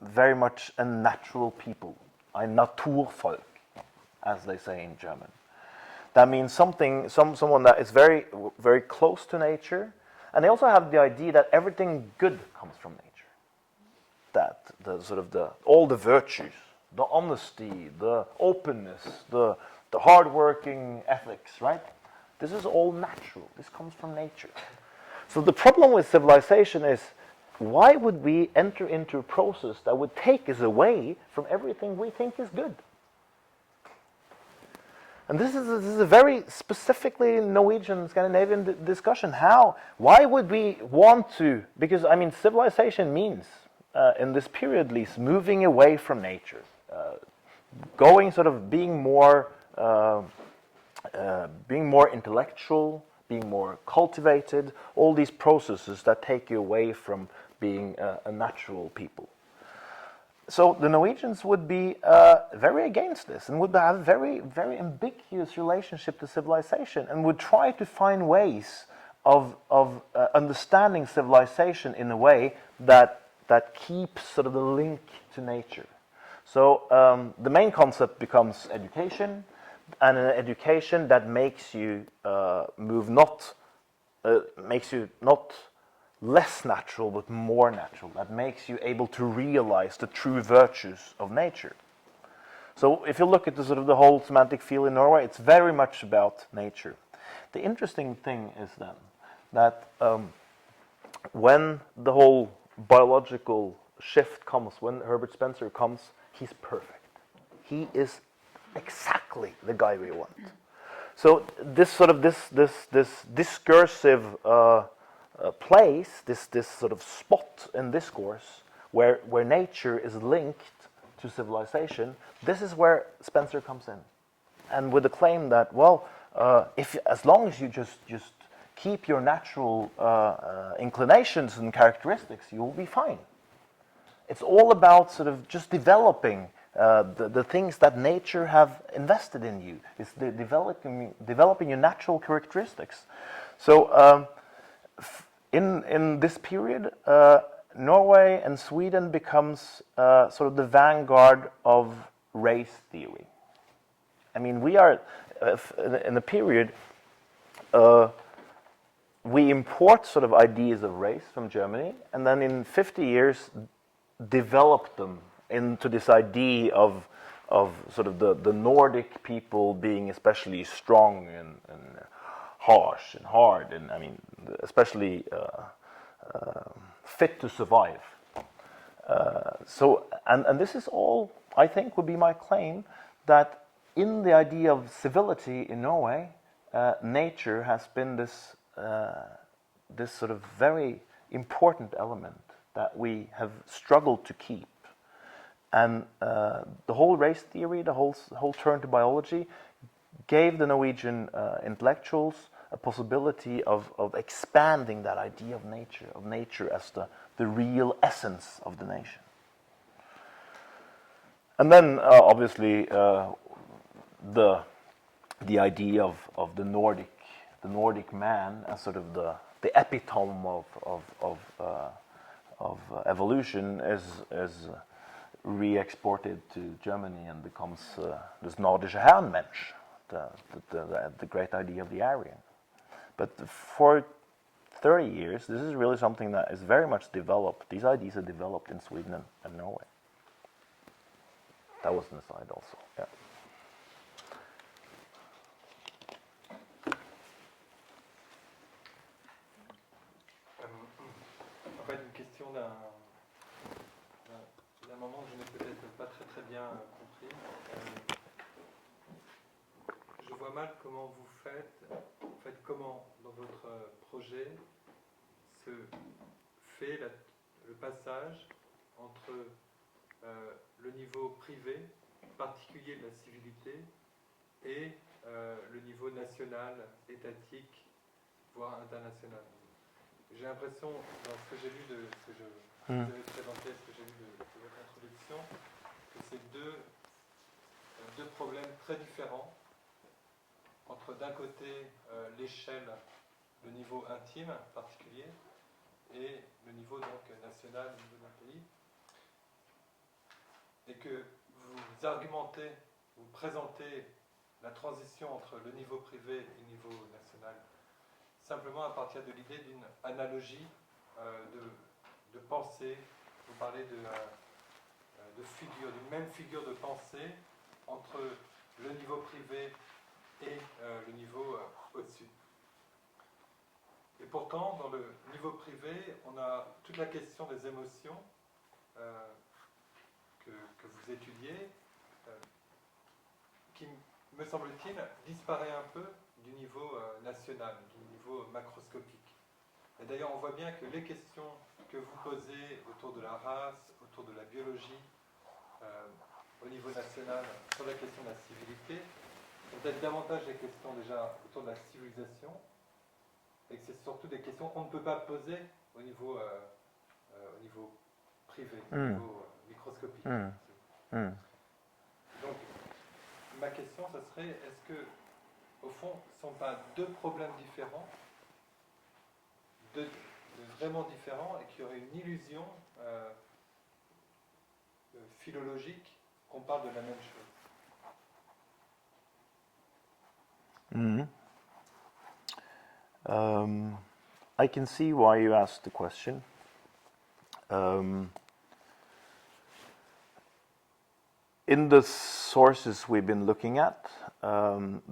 very much a natural people, ein Naturvolk, as they say in German. That means someone that is very, very close to nature, and they also have the idea that everything good comes from nature. That all the virtues, the honesty, the openness, the hardworking ethics, right? This is all natural. This comes from nature. So the problem with civilization is, why would we enter into a process that would take us away from everything we think is good? And this is a very specifically Norwegian, Scandinavian discussion. Why would we want to? Because, I mean, civilization means, in this period at least, moving away from nature. Being more intellectual, being more cultivated, all these processes that take you away from being a natural people. So the Norwegians would be very against this and would have a very, very ambiguous relationship to civilization, and would try to find ways of understanding civilization in a way that keeps sort of the link to nature. So the main concept becomes education, and an education that makes you makes you not less natural, but more natural. That makes you able to realize the true virtues of nature. So if you look at the whole semantic field in Norway, it's very much about nature. The interesting thing is then that when the whole biological shift comes, when Herbert Spencer comes, he's perfect. He is exactly the guy we want. So this discursive place, this sort of spot in discourse where nature is linked to civilization, this is where Spencer comes in, and with the claim that, well, as long as you just keep your natural inclinations and characteristics, you will be fine. It's all about sort of just developing the things that nature have invested in you. It's developing your natural characteristics. So in this period, Norway and Sweden becomes sort of the vanguard of race theory. I mean, we are in a period. We import sort of ideas of race from Germany, and then in 50 years develop them into this idea of sort of the Nordic people being especially strong and harsh and hard, and I mean especially fit to survive. And this is all, I think, would be my claim, that in the idea of civility in Norway, nature has been this sort of very important element that we have struggled to keep. And the whole race theory, the whole turn to biology, gave the Norwegian intellectuals a possibility of expanding that idea of nature as the real essence of the nation. And then, obviously, the idea of the Nordic man as sort of the epitome of evolution is re-exported to Germany and becomes this Nordische Herrenmensch, the great idea of the Aryan. But for 30 years, this is really something that is very much developed. These ideas are developed in Sweden and Norway. That was an aside also, yeah. En fait, une question d'un moment que je n'ai peut-être pas très bien compris. Je vois mal comment vous faites, comment dans votre projet se fait le passage entre le niveau privé, particulier de la civilité, et le niveau national, étatique, voire international. J'ai l'impression, dans ce que j'ai lu de ce que vous avez présenté, ce que j'ai lu de votre introduction, que c'est deux problèmes très différents entre d'un côté l'échelle, le niveau intime particulier, et le niveau donc national, le niveau d'un pays, et que vous argumentez, vous présentez la transition entre le niveau privé et le niveau national simplement à partir de l'idée d'une analogie de pensée. Vous parlez de figure, d'une même figure de pensée entre le niveau privé et le niveau au-dessus. Et pourtant, dans le niveau privé, on a toute la question des émotions que vous étudiez, qui, me semble-t-il, disparaît un peu du niveau national, du niveau macroscopique. Et d'ailleurs, on voit bien que les questions que vous posez autour de la race, autour de la biologie, au niveau national, sur la question de la civilité, sont peut-être davantage des questions déjà autour de la civilisation, et que c'est surtout des questions qu'on ne peut pas poser au niveau privé, au niveau microscopique. Donc, ma question, ce serait, est-ce que, au fond, ce ne sont pas deux problèmes différents, vraiment différents, et qu'il y aurait une illusion philologique qu'on parle de la même chose? I can see why you asked the question. In the sources we've been looking at,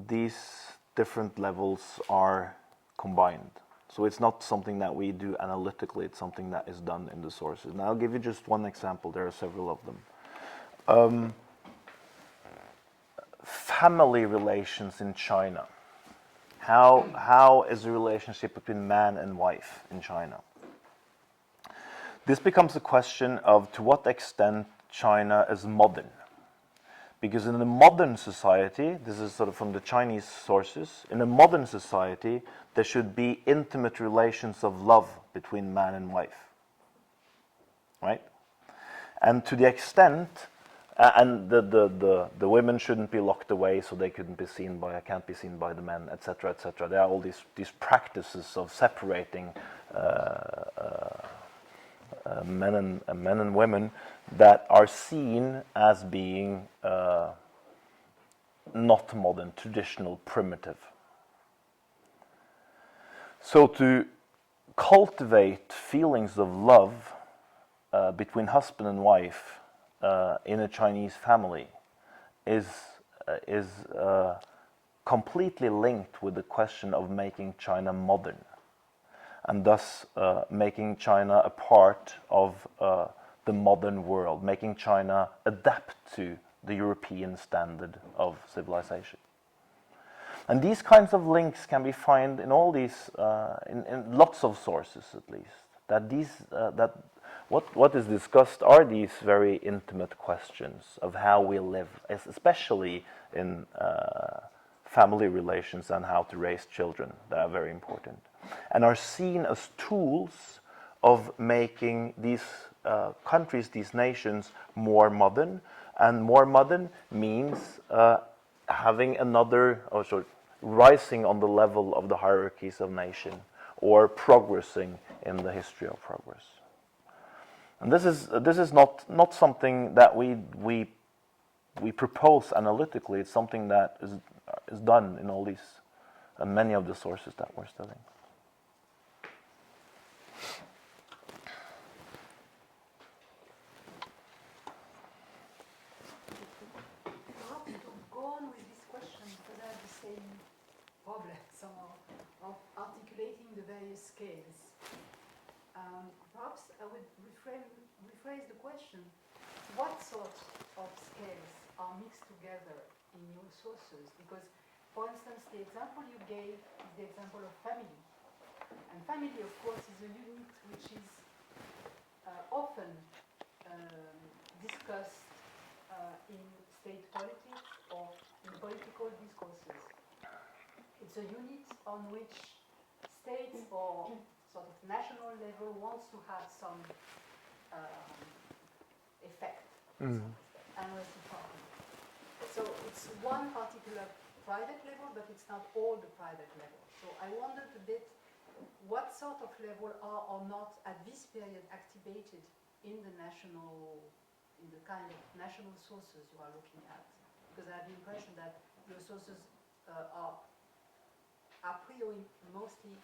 these different levels are combined. So it's not something that we do analytically, it's something that is done in the sources. Now I'll give you just one example, there are several of them. Family relations in China. How is the relationship between man and wife in China? This becomes a question of to what extent China is modern. Because in a modern society, this is sort of from the Chinese sources, in a modern society, there should be intimate relations of love between man and wife. Right? And to the extent, and the women shouldn't be locked away so they can't be seen by the men, etc., etc. There are all these practices of separating men and women that are seen as being not modern, traditional, primitive. So to cultivate feelings of love between husband and wife in a Chinese family is completely linked with the question of making China modern, and thus making China a part of the modern world, making China adapt to the European standard of civilization. And these kinds of links can be found in all these, in lots of sources at least. That what is discussed are these very intimate questions of how we live, especially in family relations and how to raise children. That are very important, and are seen as tools of making these countries, these nations, more modern. And more modern means having another, or sort of rising on the level of the hierarchies of nation, or progressing in the history of progress. And this is not something that we propose analytically. It's something that is done in all these many of the sources that we're studying. Perhaps to go on with this question, because I have the same problem somehow of articulating the various scales. Perhaps I would rephrase the question: what sort of scales are mixed together in your sources? Because, for instance, the example you gave is the example of family. And family, of course, is a unit which is often discussed in state politics or in political discourses. It's a unit on which states or sort of national level wants to have some effect. And reciprocity. So it's one particular private level, but it's not all the private level. So I wondered a bit what sort of level are or not at this period activated in the kind of national sources you are looking at. Because I have the impression that your sources are a priori mostly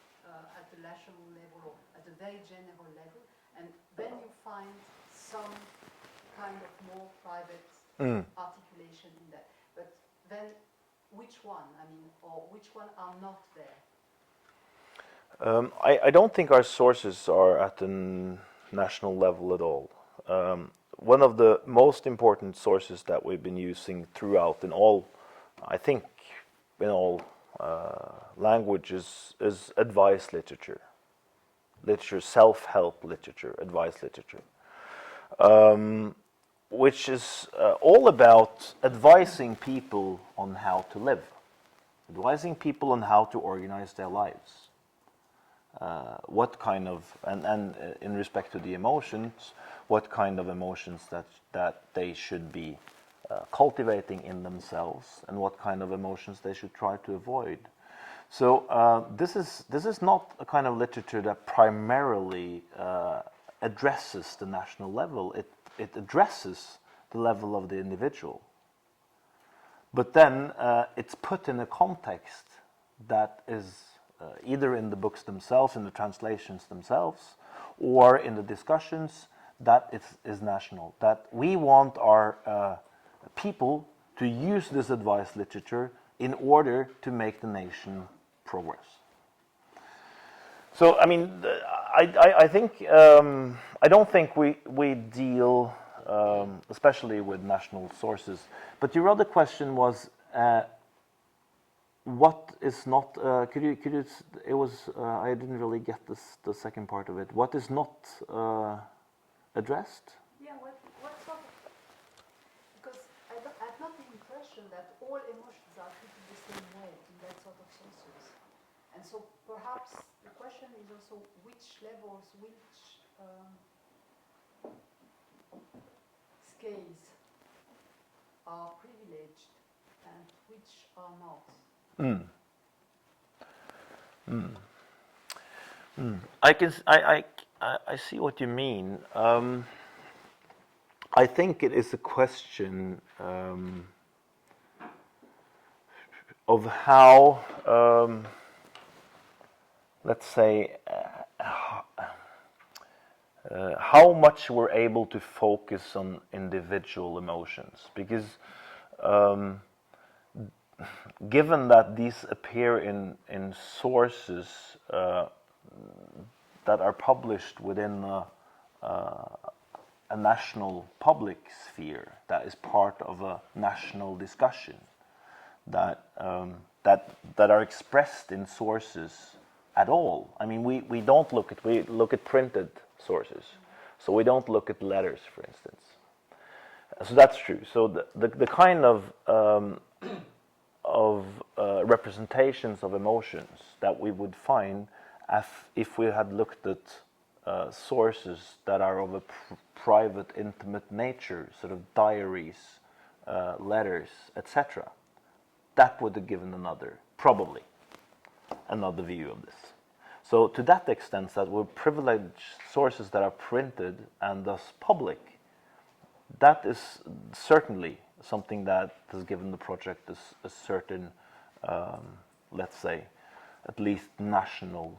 at the national level or at a very general level, and then you find some kind of more private articulation in that. But then which one, or which one are not there? I don't think our sources are at the national level at all. One of the most important sources that we've been using throughout in all, I think, in all languages is advice literature, self-help literature, advice literature, which is all about advising people on how to live, advising people on how to organize their lives. What kind of, and in respect to the emotions, what kind of emotions that they should be cultivating in themselves, and what kind of emotions they should try to avoid. So this is not a kind of literature that primarily addresses the national level. It addresses the level of the individual, but then it's put in a context that is either in the books themselves, in the translations themselves, or in the discussions that is national. That we want our people to use this advice literature in order to make the nation progress. So, I think I don't think we deal especially with national sources. But your other question was. What is not? Could you? It was. I didn't really get the second part of it. What is not addressed? Yeah. What sort of? Because I've not been impression that all emotions are treated the same way in that sort of sources. And so perhaps the question is also which levels, which scales are privileged and which are not. I see what you mean. I think it is a question of how, let's say, how much we're able to focus on individual emotions, because given that these appear in sources that are published within a national public sphere, that is part of a national discussion, that are expressed in sources at all. I mean, we look at printed sources, so we don't look at letters, for instance. So that's true. So the kind of representations of emotions that we would find if we had looked at sources that are of a private, intimate nature, sort of diaries, letters, etc., that would have given probably another view of this. So to that extent, that we're privileged sources that are printed and thus public, that is certainly something that has given the project a certain, let's say, at least national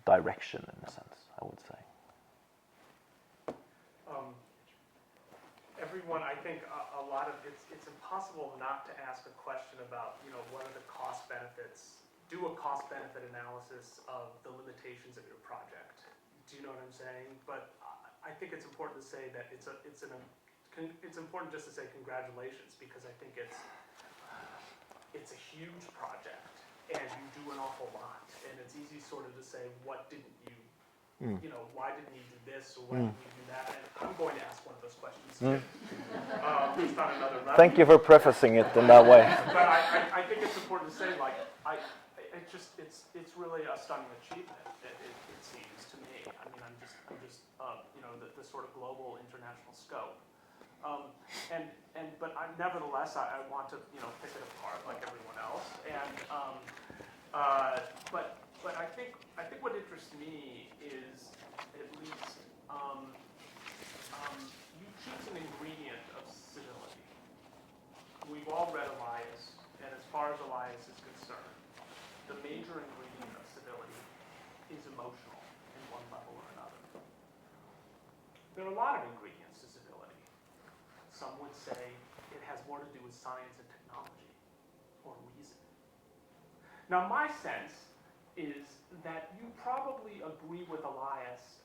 direction, in a sense, I would say. Everyone, I think a lot of it's impossible not to ask a question about, what are the cost benefits? Do a cost benefit analysis of the limitations of your project. Do you know what I'm saying? But I think it's important to say that it's important just to say congratulations, because I think it's a huge project and you do an awful lot, and it's easy sort of to say, what didn't you, why didn't you do this or why didn't you do that? And I'm going to ask one of those questions too. Just on another level. Thank you for prefacing it in that way. But I think it's important to say, like, it's really a stunning achievement. It seems to me. I mean, I'm just the sort of global international scope. But nevertheless, I want to pick it apart like everyone else. But I think what interests me is at least you choose an ingredient of civility. We've all read Elias, and as far as Elias is concerned, the major ingredient of civility is emotional in one level or another. There are a lot of ingredients to civility. Some would say it has more to do with science and technology, or reason. Now, my sense is that you probably agree with Elias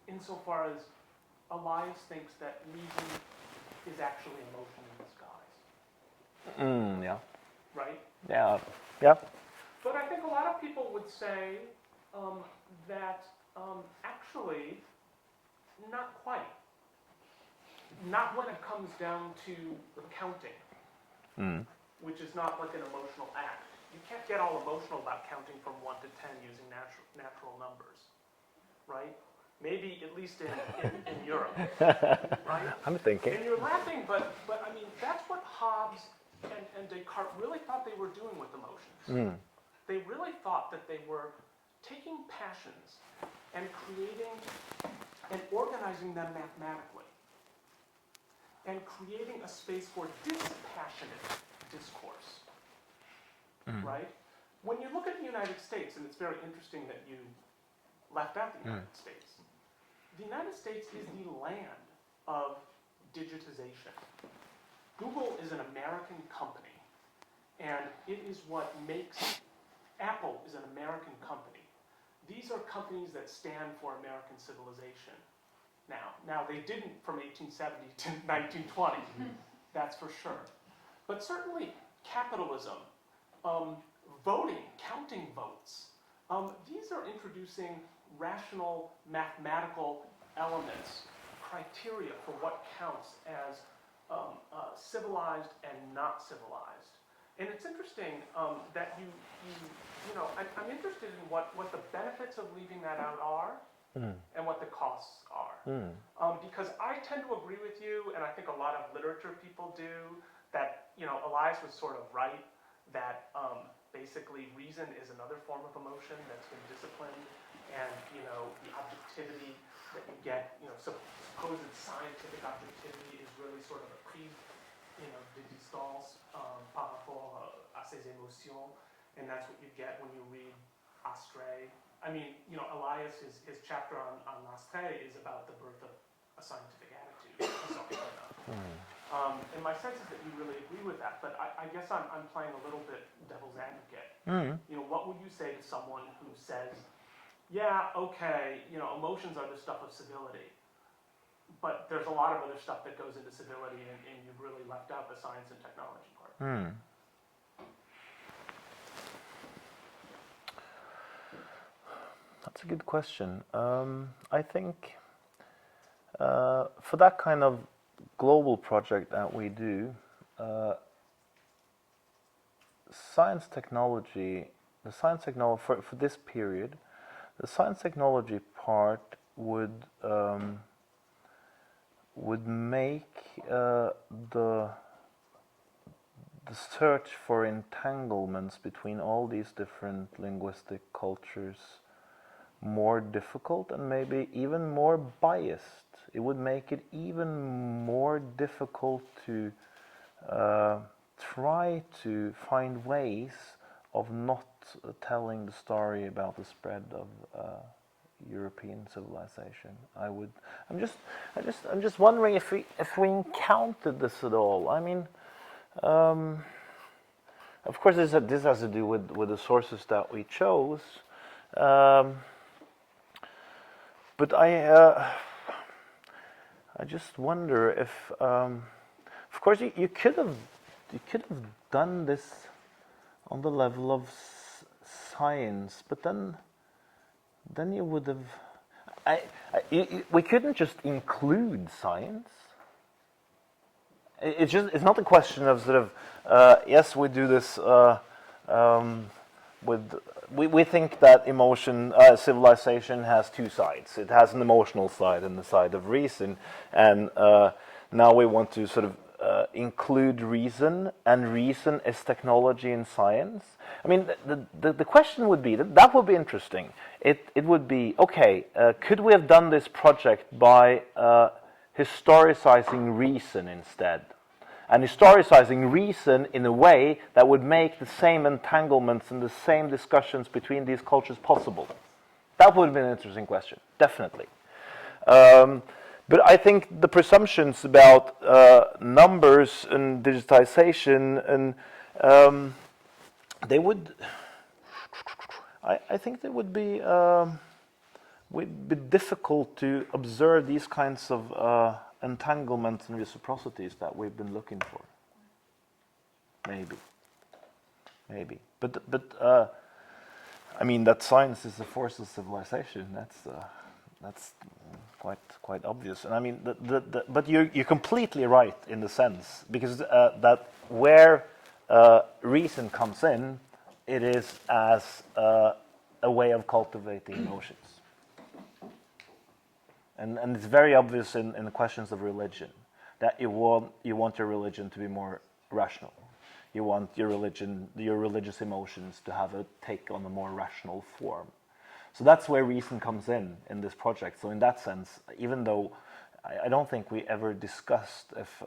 insofar as Elias thinks that reason is actually emotion in disguise. Yeah. Right? Yeah. Yeah. But I think a lot of people would say that actually, not quite. Not when it comes down to counting, which is not like an emotional act. You can't get all emotional about counting from 1 to 10 using natural numbers, right? Maybe at least in Europe, right? I'm thinking. And you're laughing, but I mean, that's what Hobbes and Descartes really thought they were doing with emotions. They really thought that they were taking passions and creating and organizing them mathematically and creating a space for dispassionate discourse, right? When you look at the United States, and it's very interesting that you left out the United States, the United States is the land of digitization. Google is an American company, and it is what makes Apple is an American company. These are companies that stand for American civilization. Now they didn't from 1870 to 1920, that's for sure. But certainly capitalism, voting, counting votes, these are introducing rational mathematical elements criteria for what counts as civilized and not civilized. And it's interesting that I'm interested in what the benefits of leaving that out are and what the costs are. Because I tend to agree with you, and I think a lot of literature people do, that, Elias was sort of right, that basically reason is another form of emotion that's been disciplined, and, the objectivity that you get, supposed scientific objectivity is really sort of a de distance par rapport à ses émotions, and that's what you get when you read Astray. I mean, Elias, his chapter on Astray is about the birth of a scientific attitude. And my sense is that you really agree with that, but I guess I'm playing a little bit devil's advocate. What would you say to someone who says, yeah, okay, emotions are the stuff of civility, but there's a lot of other stuff that goes into civility, and you've really left out the science and technology part. That's a good question. I think for that kind of global project that we do, science technology for this period, the science technology part would make the search for entanglements between all these different linguistic cultures more difficult and maybe even more biased. It would make it even more difficult to try to find ways of not telling the story about the spread of European civilization. I'm just wondering if we encountered this at all. I mean, of course, this has to do with the sources that we chose. But I just wonder if, of course, you could have done this on the level of science, but then you would have. We couldn't just include science. It's not a question of sort of yes, we do this with. We think that civilization has two sides. It has an emotional side and the side of reason, and now we want to sort of include reason, and reason is technology and science. I mean, the question would be, that would be interesting. It would be, okay, could we have done this project by historicizing reason instead? And historicizing reason in a way that would make the same entanglements and the same discussions between these cultures possible. That would have been an interesting question, definitely. But I think the presumptions about numbers and digitization, and they would, I think they would be difficult to observe these kinds of entanglements and reciprocities that we've been looking for. Maybe. But I mean, that science is the force of civilization. That's quite obvious. And I mean, but you're completely right in the sense, because that where reason comes in, it is as a way of cultivating emotions. And it's very obvious in the questions of religion that you want your religion to be more rational. You want your religious emotions to have a take on a more rational form. So that's where reason comes in this project. So in that sense, even though I don't think we ever discussed if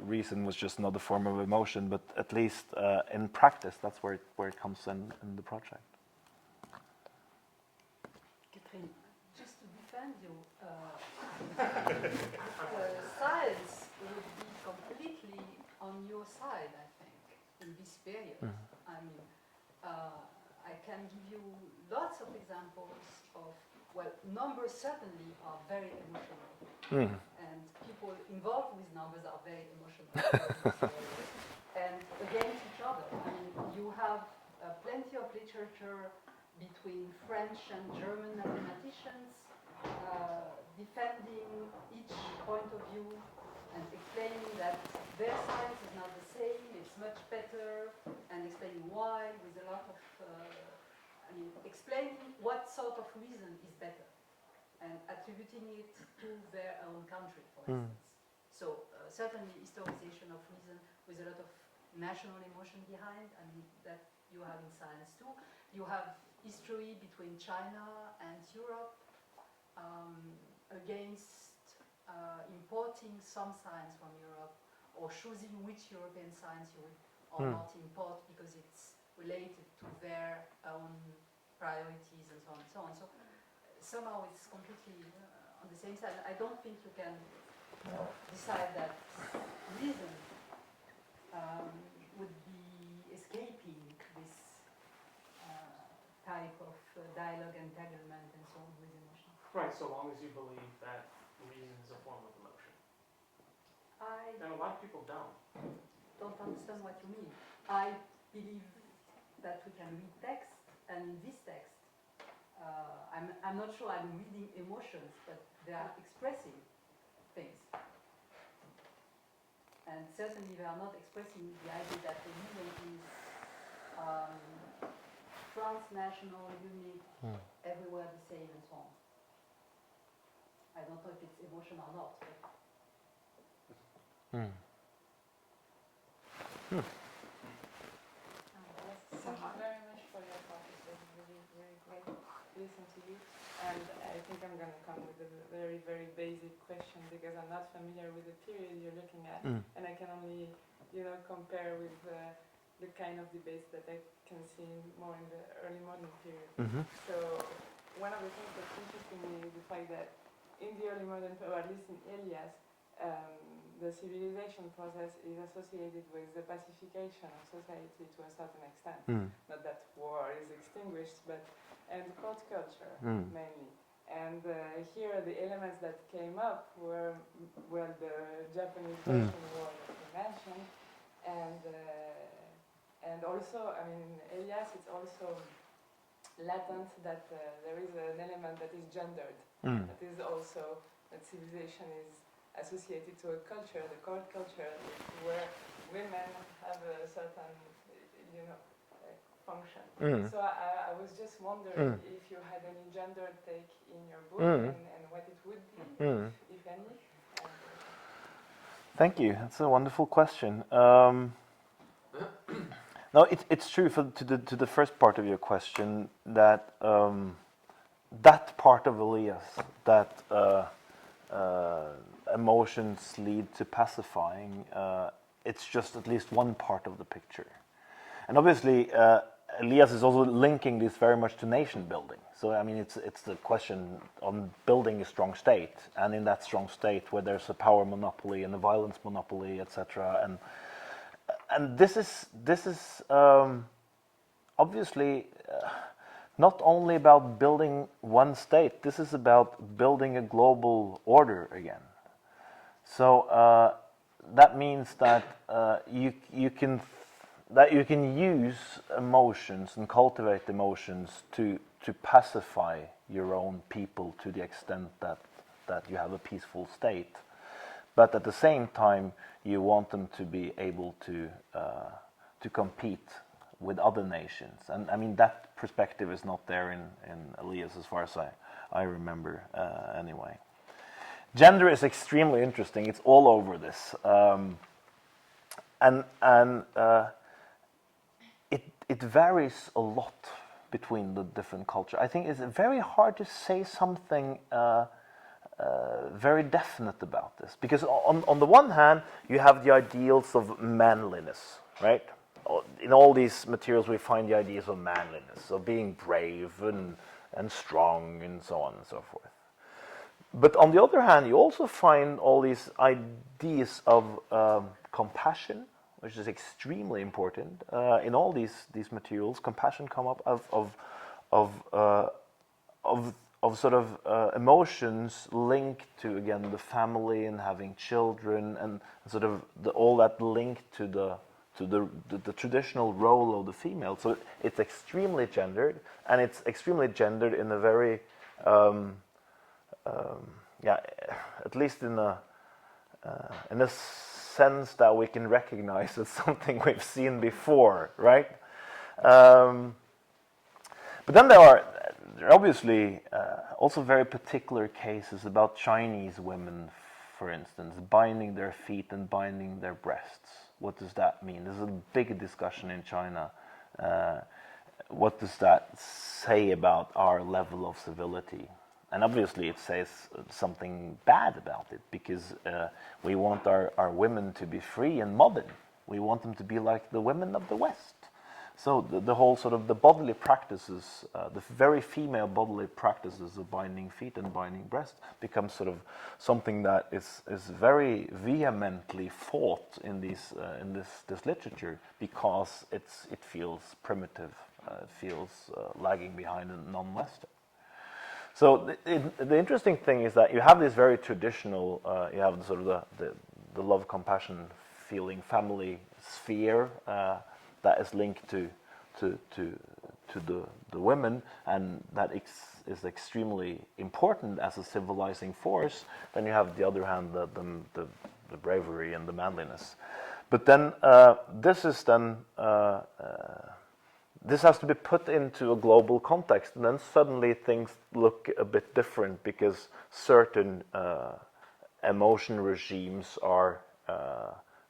reason was just another form of emotion, but at least in practice, that's where it comes in the project. Catherine, just to defend you, science would be completely on your side, I think, in this period. I mean, I can give you lots of examples of, well, numbers certainly are very emotional. And people involved with numbers are very emotional. And against each other. I mean, you have plenty of literature between French and German mathematicians, defending each point of view and explaining that their science is not the same, it's much better, and explaining why with a lot of, explaining what sort of reason is better, and attributing it to their own country, for instance. So certainly historization of reason with a lot of national emotion behind, that you have in science too. You have history between China and Europe against importing some science from Europe, or choosing which European science you would or not import because it's related to their own priorities and so on and so on. So somehow it's completely on the same side. I don't think you can decide that reason would be escaping this type of dialogue, entanglement, and so on with emotion. Right, so long as you believe that reason is a form of emotion. And a lot of people don't. Don't understand what you mean. I believe that we can read text, and in this text, I'm not sure I'm reading emotions, but they are expressing things. And certainly they are not expressing the idea that the reason is transnational, unique, everywhere the same, and so on. I don't know if it's emotion or not. Thank you very much for your talk. It was really, really great to listen to you. And I think I'm going to come with a very, very basic question because I'm not familiar with the period you're looking at. And I can only, compare with the kind of debates that I can see more in the early modern period. So one of the things that's interesting me is the fact that in the early modern, or at least in Elias, the civilization process is associated with the pacification of society to a certain extent. Not that war is extinguished, but and court culture mainly. And here the elements that came up were the Japanese Russian War that you mentioned, and also, in Elias it's also latent that there is an element that is gendered. That is also that civilization is associated to a culture, the court culture, where women have a certain, function. So I was just wondering if you had any gender take in your book and what it would be, if any. Thank you. That's a wonderful question. No, it's true to the first part of your question that that part of Elias, that emotions lead to pacifying, it's just at least one part of the picture. And obviously, Elias is also linking this very much to nation building. So, it's the question on building a strong state, and in that strong state where there's a power monopoly and a violence monopoly, etc. And this is obviously not only about building one state. This is about building a global order again. So that means that you can use emotions and cultivate emotions to pacify your own people to the extent that you have a peaceful state. But at the same time, you want them to be able to compete with other nations. And that perspective is not there in Elias as far as I remember anyway. Gender is extremely interesting. It's all over this. It varies a lot between the different cultures. I think it's very hard to say something very definite about this, because on the one hand you have the ideals of manliness, right? In all these materials we find the ideas of manliness, of being brave and strong and so on and so forth. But on the other hand, you also find all these ideas of compassion, which is extremely important in all these materials. Compassion come up of sort of emotions linked to, again, the family and having children, and sort of all that linked to to the traditional role of the female. So it's extremely gendered, and it's extremely gendered in a very, at least in a sense that we can recognize as something we've seen before, right? But then there are obviously also very particular cases about Chinese women, for instance, binding their feet and binding their breasts. What does that mean? There's a big discussion in China. What does that say about our level of civility? And obviously it says something bad about it, because we want our women to be free and modern. We want them to be like the women of the West. So the whole sort of the bodily practices, the very female bodily practices of binding feet and binding breasts becomes sort of something that is very vehemently fought in this literature, because it feels primitive, it feels lagging behind and non-Western. So the interesting thing is that you have this very traditional, you have sort of the love, compassion, feeling, family sphere that is linked to the women, and that is extremely important as a civilizing force. Then you have the other hand, the bravery and the manliness. But then this has to be put into a global context, and then suddenly things look a bit different, because certain emotion regimes are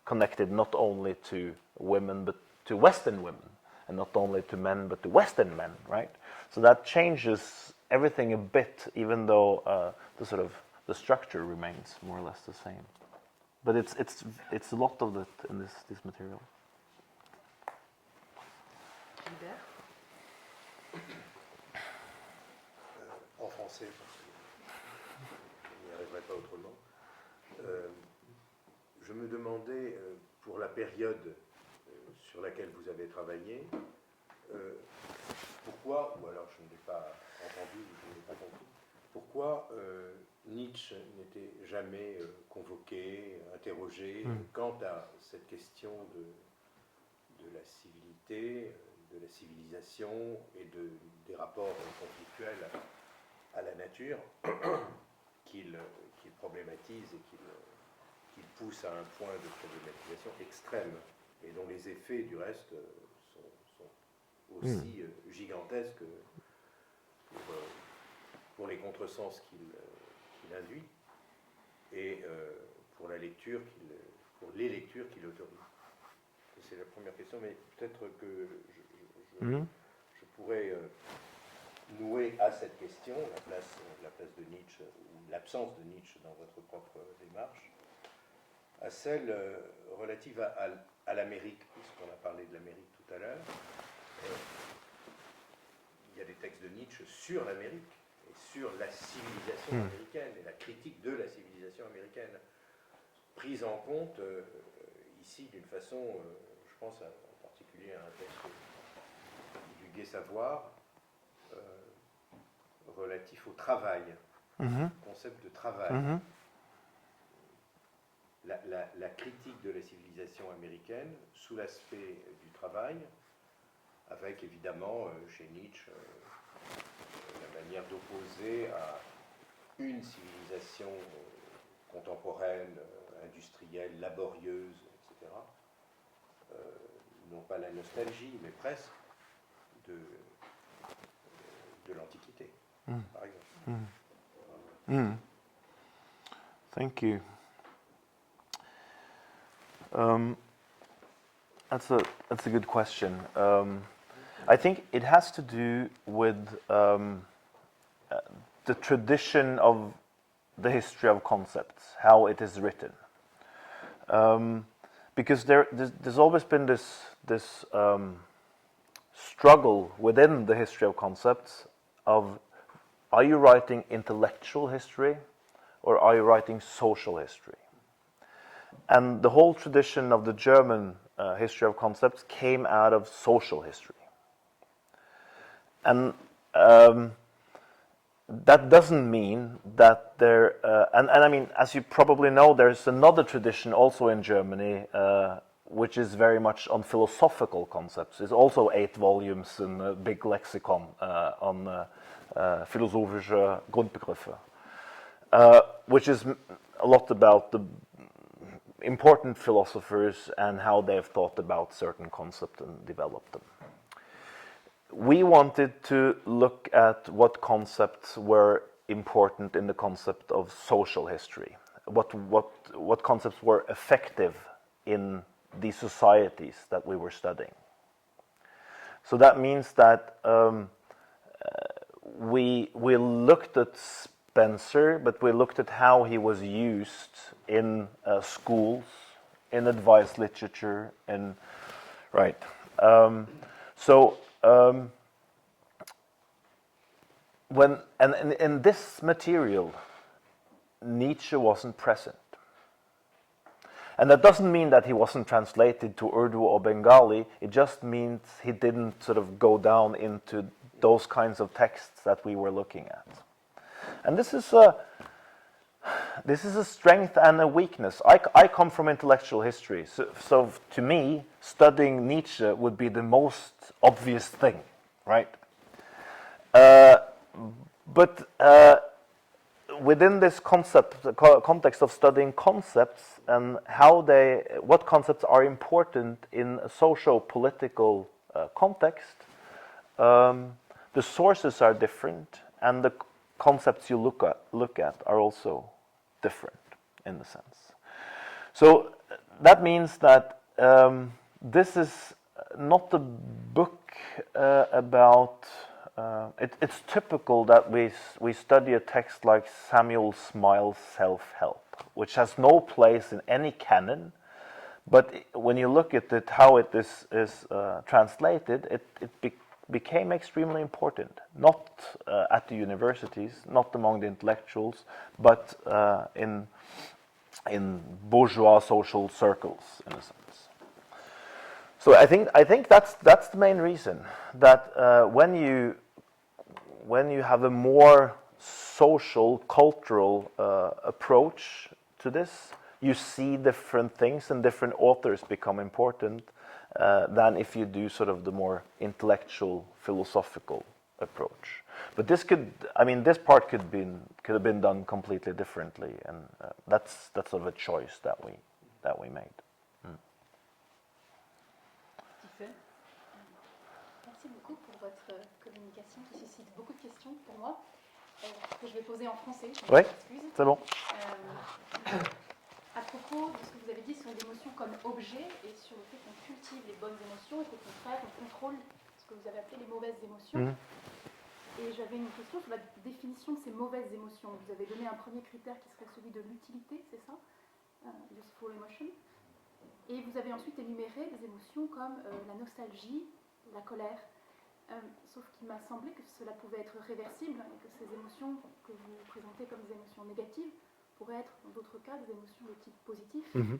connected not only to women but to Western women, and not only to men but to Western men, right? So that changes everything a bit, even though the structure remains more or less the same. But it's a lot of it in this material. En français, parce que je n'y arriverai pas autrement. Je me demandais, pour la période sur laquelle vous avez travaillé, pourquoi, ou alors je ne l'ai pas entendu, ou je ne l'ai pas compris, pourquoi Nietzsche n'était jamais convoqué, interrogé quant à cette question de la civilité, de la civilisation et des rapports conflictuels à la nature qu'il problématise et qu'il pousse à un point de problématisation extrême, et dont les effets du reste sont aussi gigantesques pour les contresens qu'il induit et pour les lectures qu'il autorise. C'est la première question, mais peut-être que je pourrais nouer à cette question la place de Nietzsche, ou l'absence de Nietzsche dans votre propre démarche, à celle relative à l'Amérique, puisqu'on a parlé de l'Amérique tout à l'heure. Il y a des textes de Nietzsche sur l'Amérique et sur la civilisation américaine et la critique de la civilisation américaine, prise en compte ici d'une façon, je pense en particulier à un texte du Gai Savoir relatif au travail, concept de travail. La critique de la civilisation américaine sous l'aspect du travail, avec évidemment chez Nietzsche la manière d'opposer à une civilisation contemporaine, industrielle, laborieuse, etc. Non pas la nostalgie, mais presque de l'Antiquité, par exemple. Thank you. That's a good question. I think it has to do with the tradition of the history of concepts, how it is written. Because there's always been this struggle within the history of concepts of, are you writing intellectual history or are you writing social history? And the whole tradition of the German history of concepts came out of social history. And that doesn't mean that and I mean, as you probably know, there's another tradition also in Germany which is very much on philosophical concepts. It's also 8 volumes in a big lexicon on philosophische Grundbegriffe, which is a lot about the important philosophers and how they've thought about certain concepts and developed them. We wanted to look at what concepts were important in the concept of social history. What concepts were effective in the societies that we were studying. So that means that we looked at Spencer, but we looked at how he was used in schools, in advice literature, in right. When and in this material, Nietzsche wasn't present. And that doesn't mean that he wasn't translated to Urdu or Bengali. It just means he didn't sort of go down into those kinds of texts that we were looking at. And this is a strength and a weakness. I come from intellectual history, so to me, studying Nietzsche would be the most obvious thing, right? But within this context of studying concepts and what concepts are important in a socio-political context, the sources are different, and the concepts you look at are also different in the sense. So that means that this is not a book about. It's typical that we study a text like Samuel Smiles' Self-Help, which has no place in any canon, but when you look at it, how it is translated, it became extremely important, not at the universities, not among the intellectuals, but in bourgeois social circles, in a sense. So I think that's the main reason that when you have a more social, cultural approach to this, you see different things and different authors become important than if you do sort of the more intellectual, philosophical approach. But this part could have been done completely differently, and that's sort of a choice that we made. Merci beaucoup pour votre communication qui suscite beaucoup de questions pour moi, que je vais poser en français. Oui, c'est bon. À propos de ce que vous avez dit sur l'émotion comme objet et sur le fait qu'on cultive les bonnes émotions et qu'au contraire on contrôle ce que vous avez appelé les mauvaises émotions. Et j'avais une question sur la définition de ces mauvaises émotions. Vous avez donné un premier critère qui serait celui de l'utilité, c'est ça? Useful emotion. Et vous avez ensuite énuméré des émotions comme la nostalgie, la colère. Sauf qu'il m'a semblé que cela pouvait être réversible et que ces émotions que vous présentez comme des émotions négatives pourraient être, dans d'autres cas, des émotions de type positif. Donc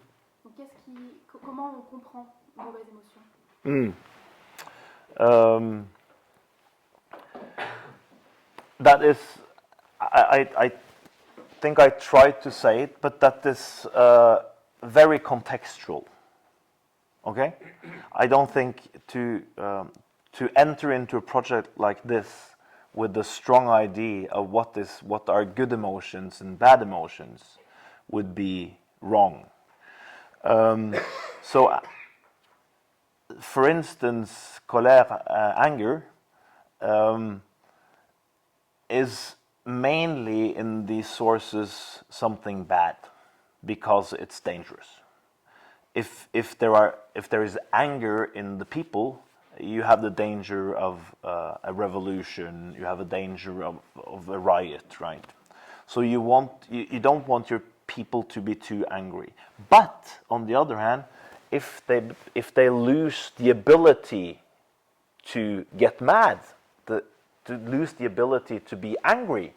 comment on comprend une mauvaise émotion? That is, I think I tried to say it, but that is very contextual. Okay, I don't think to enter into a project like this with the strong idea of what are good emotions and bad emotions would be wrong. So, for instance, colère, anger, is mainly in these sources something bad because it's dangerous. If there is anger in the people, you have the danger of a revolution. You have a danger of a riot, right? So you don't want your people to be too angry. But on the other hand, if they lose the ability to get mad, to lose the ability to be angry,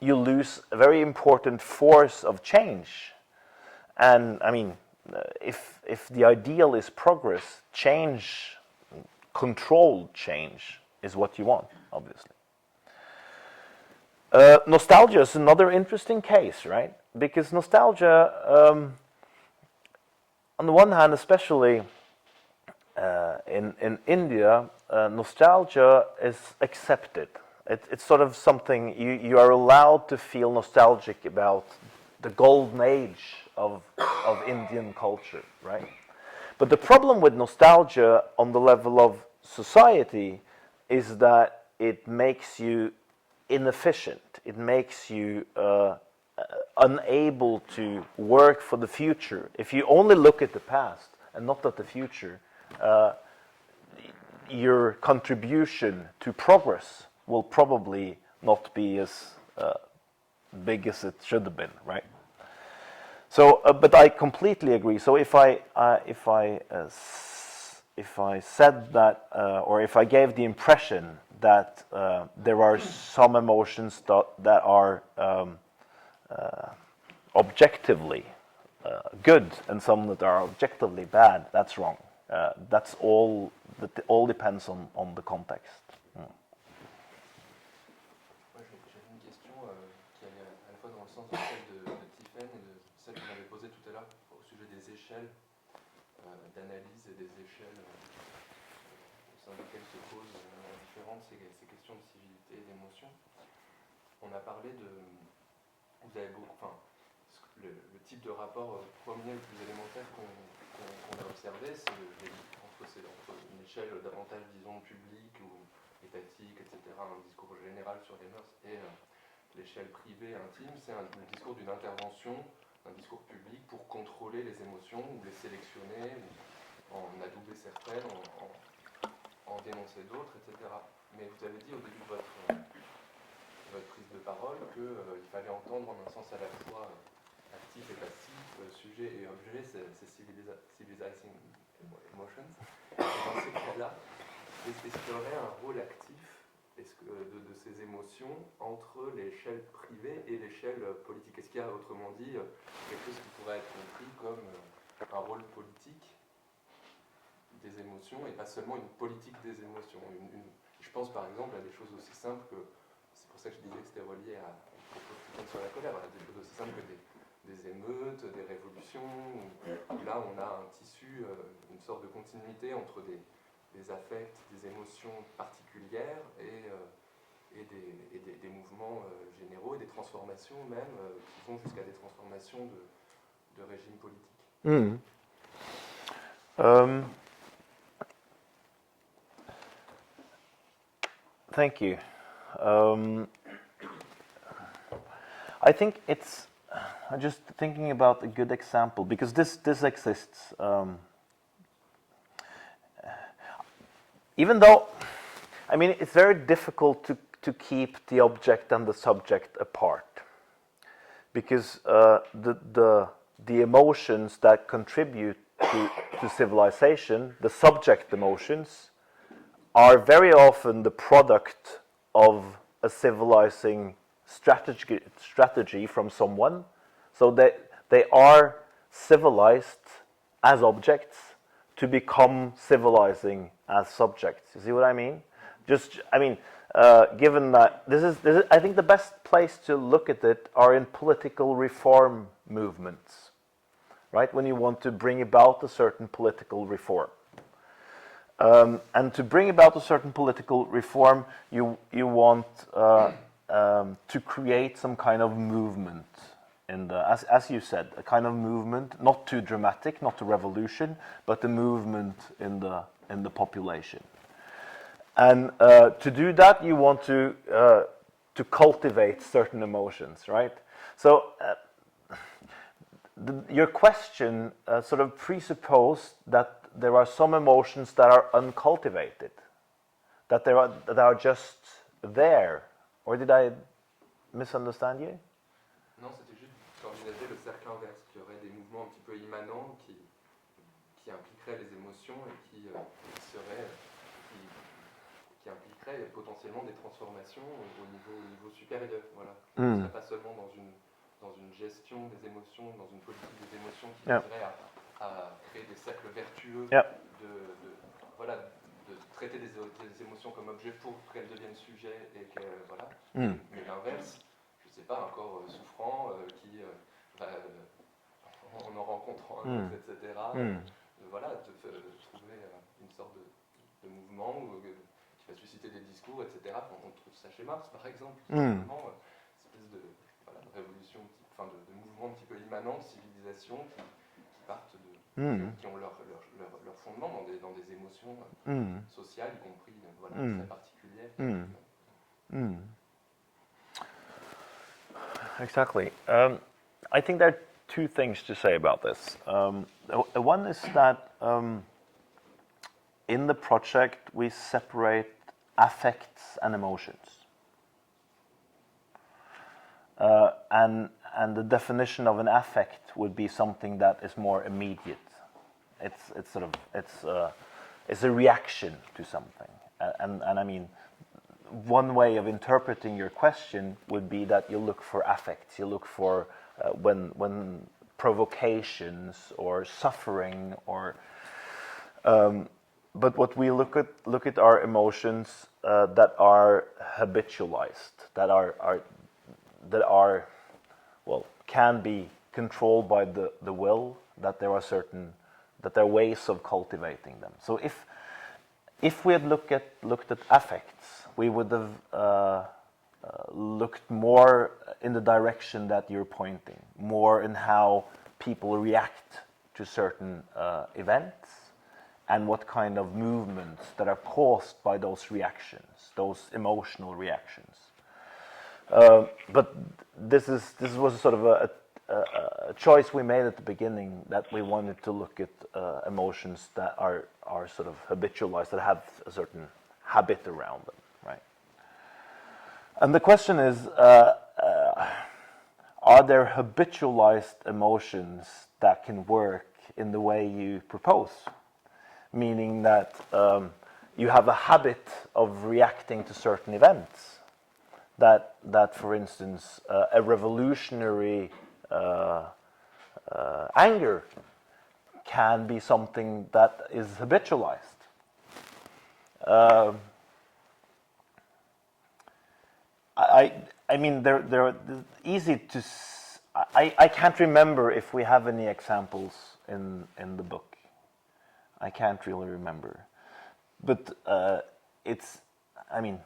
you lose a very important force of change. And I mean, if the ideal is progress, change, controlled change, is what you want, obviously. Nostalgia is another interesting case, right? Because nostalgia on the one hand, especially in India, nostalgia is accepted. It's sort of something you are allowed to feel nostalgic about the golden age of Indian culture, right? But the problem with nostalgia on the level of society is that it makes you inefficient. It makes you unable to work for the future. If you only look at the past and not at the future, your contribution to progress will probably not be as big as it should have been, right? So, but I completely agree. So if I said that, or if I gave the impression that there are some emotions that are objectively good and some that are objectively bad, that's wrong. That's all. That all depends on the context. Moi, j'avais une question qui allait à la fois dans le sens de celle de Tiffen et de celle qu'on avait posée tout à l'heure au sujet des échelles d'analyse et des échelles au sein desquelles se posent différentes ces questions de civilité et d'émotion. On a parlé de... Vous avez beaucoup... Enfin, le type de rapport premier le plus élémentaire qu'on a observé, c'est entre une échelle davantage, disons, publique ou étatique, etc., un discours général sur les mœurs, et l'échelle privée, intime, c'est le discours d'une intervention, un discours public pour contrôler les émotions ou les sélectionner, ou en adouber certaines, en dénoncer d'autres, etc. Mais vous avez dit au début de votre prise de parole qu'il fallait entendre en un sens à la fois actif et passif, sujet et objet, c'est civilizing emotions. Et dans ces cas-là, est-ce qu'il y aurait un rôle actif de ces émotions entre l'échelle privée et l'échelle politique? Est-ce qu'il y a, autrement dit, quelque chose qui pourrait être compris comme un rôle politique des émotions et pas seulement une politique des émotions? Je pense par exemple à des choses aussi simples que, c'est pour ça que je disais que c'était relié à sur la colère, à des choses aussi simples que des émeutes, des révolutions, où là on a un tissu, une sorte de continuité entre des affects, des émotions particulières et des mouvements généraux et des transformations même qui vont jusqu'à des transformations de régime politique. Thank you. I think it's I'm just thinking about a good example because this exists. Even though, I mean, it's very difficult to keep the object and the subject apart because the emotions that contribute to civilization, the subject emotions, are very often the product of a civilizing strategy from someone. So they are civilized as objects to become civilizing as subjects. You see what I mean? Given that this is, I think the best place to look at it are in political reform movements, right? When you want to bring about a certain political reform. And to bring about a certain political reform, you want to create some kind of movement in the, as you said, a kind of movement, not too dramatic, not a revolution, but a movement in the population. And to do that, you want to cultivate certain emotions, right? So your question sort of presupposed that there are some emotions that are uncultivated, that are just there. Or did I misunderstand you? Non, c'était juste d'envisager le cercle inverse, qu'il y aurait des mouvements un petit peu immanents qui impliqueraient les émotions et qui impliqueraient potentiellement des transformations au niveau supérieur. Voilà. Ce ne serait pas seulement dans une gestion des émotions, dans une politique des émotions qui viserait à créer des cercles vertueux de traiter des émotions comme objet pour qu'elles deviennent sujet et que voilà. Mais l'inverse, je ne sais pas, un corps souffrant qui va en rencontrant un autre, etc. Voilà, trouver une sorte de mouvement qui va susciter des discours, etc. On trouve ça chez Marx, par exemple, simplement, espèce de révolution, de mouvement un petit peu immanent, de civilisation qui partent qui ont leur fondement dans des émotions sociales, y compris très particulières. Exactly. I think there are two things to say about this. One is that in the project we separate affects and emotions. And the definition of an affect would be something that is more immediate. It's a reaction to something. And I mean, one way of interpreting your question would be that you look for affects. You look for when provocations or suffering or. But what we look at are emotions that are habitualized, that are well, can be controlled by the will, that there are ways of cultivating them. So if we had looked at affects, we would have looked more in the direction that you're pointing, more in how people react to certain events and what kind of movements that are caused by those reactions, those emotional reactions. But this was sort of a choice we made at the beginning, that we wanted to look at emotions that are sort of habitualized, that have a certain habit around them, right? And the question is, are there habitualized emotions that can work in the way you propose? Meaning that you have a habit of reacting to certain events. That for instance, a revolutionary anger can be something that is habitualized. I mean, they're easy to. I can't remember if we have any examples in the book. I can't really remember, but it's. I mean.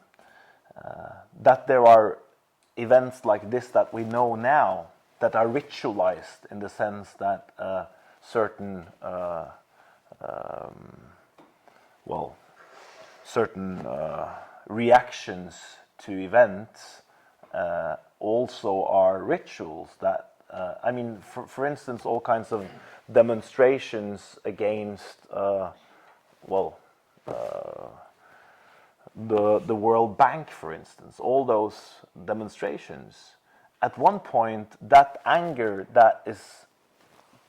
That there are events like this that we know now that are ritualized in the sense that certain reactions to events also are rituals that I mean, for instance, all kinds of demonstrations against the World Bank, for instance, all those demonstrations, at one point, that anger that is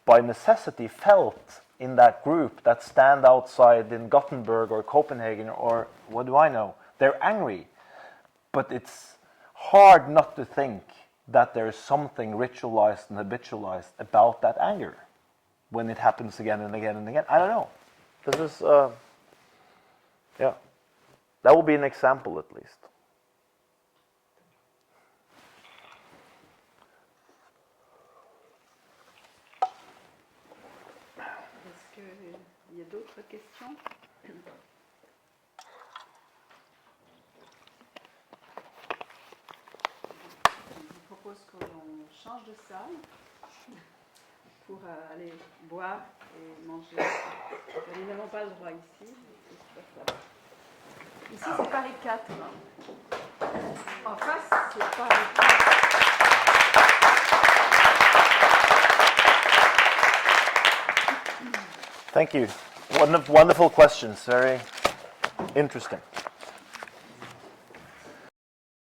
by necessity felt in that group that stand outside in Gothenburg or Copenhagen or what do I know, they're angry. But it's hard not to think that there's something ritualized and habitualized about that anger when it happens again and again and again. I don't know. This is, yeah. That will be an example, at least. Est-ce qu'il y a d'autres questions? Je vous propose qu'on change de salle pour aller boire et manger. Nous n'avons pas le droit ici. Ici, c'est Paris 4. En face, c'est Paris 4. Thank you. Wonderful questions. Very interesting.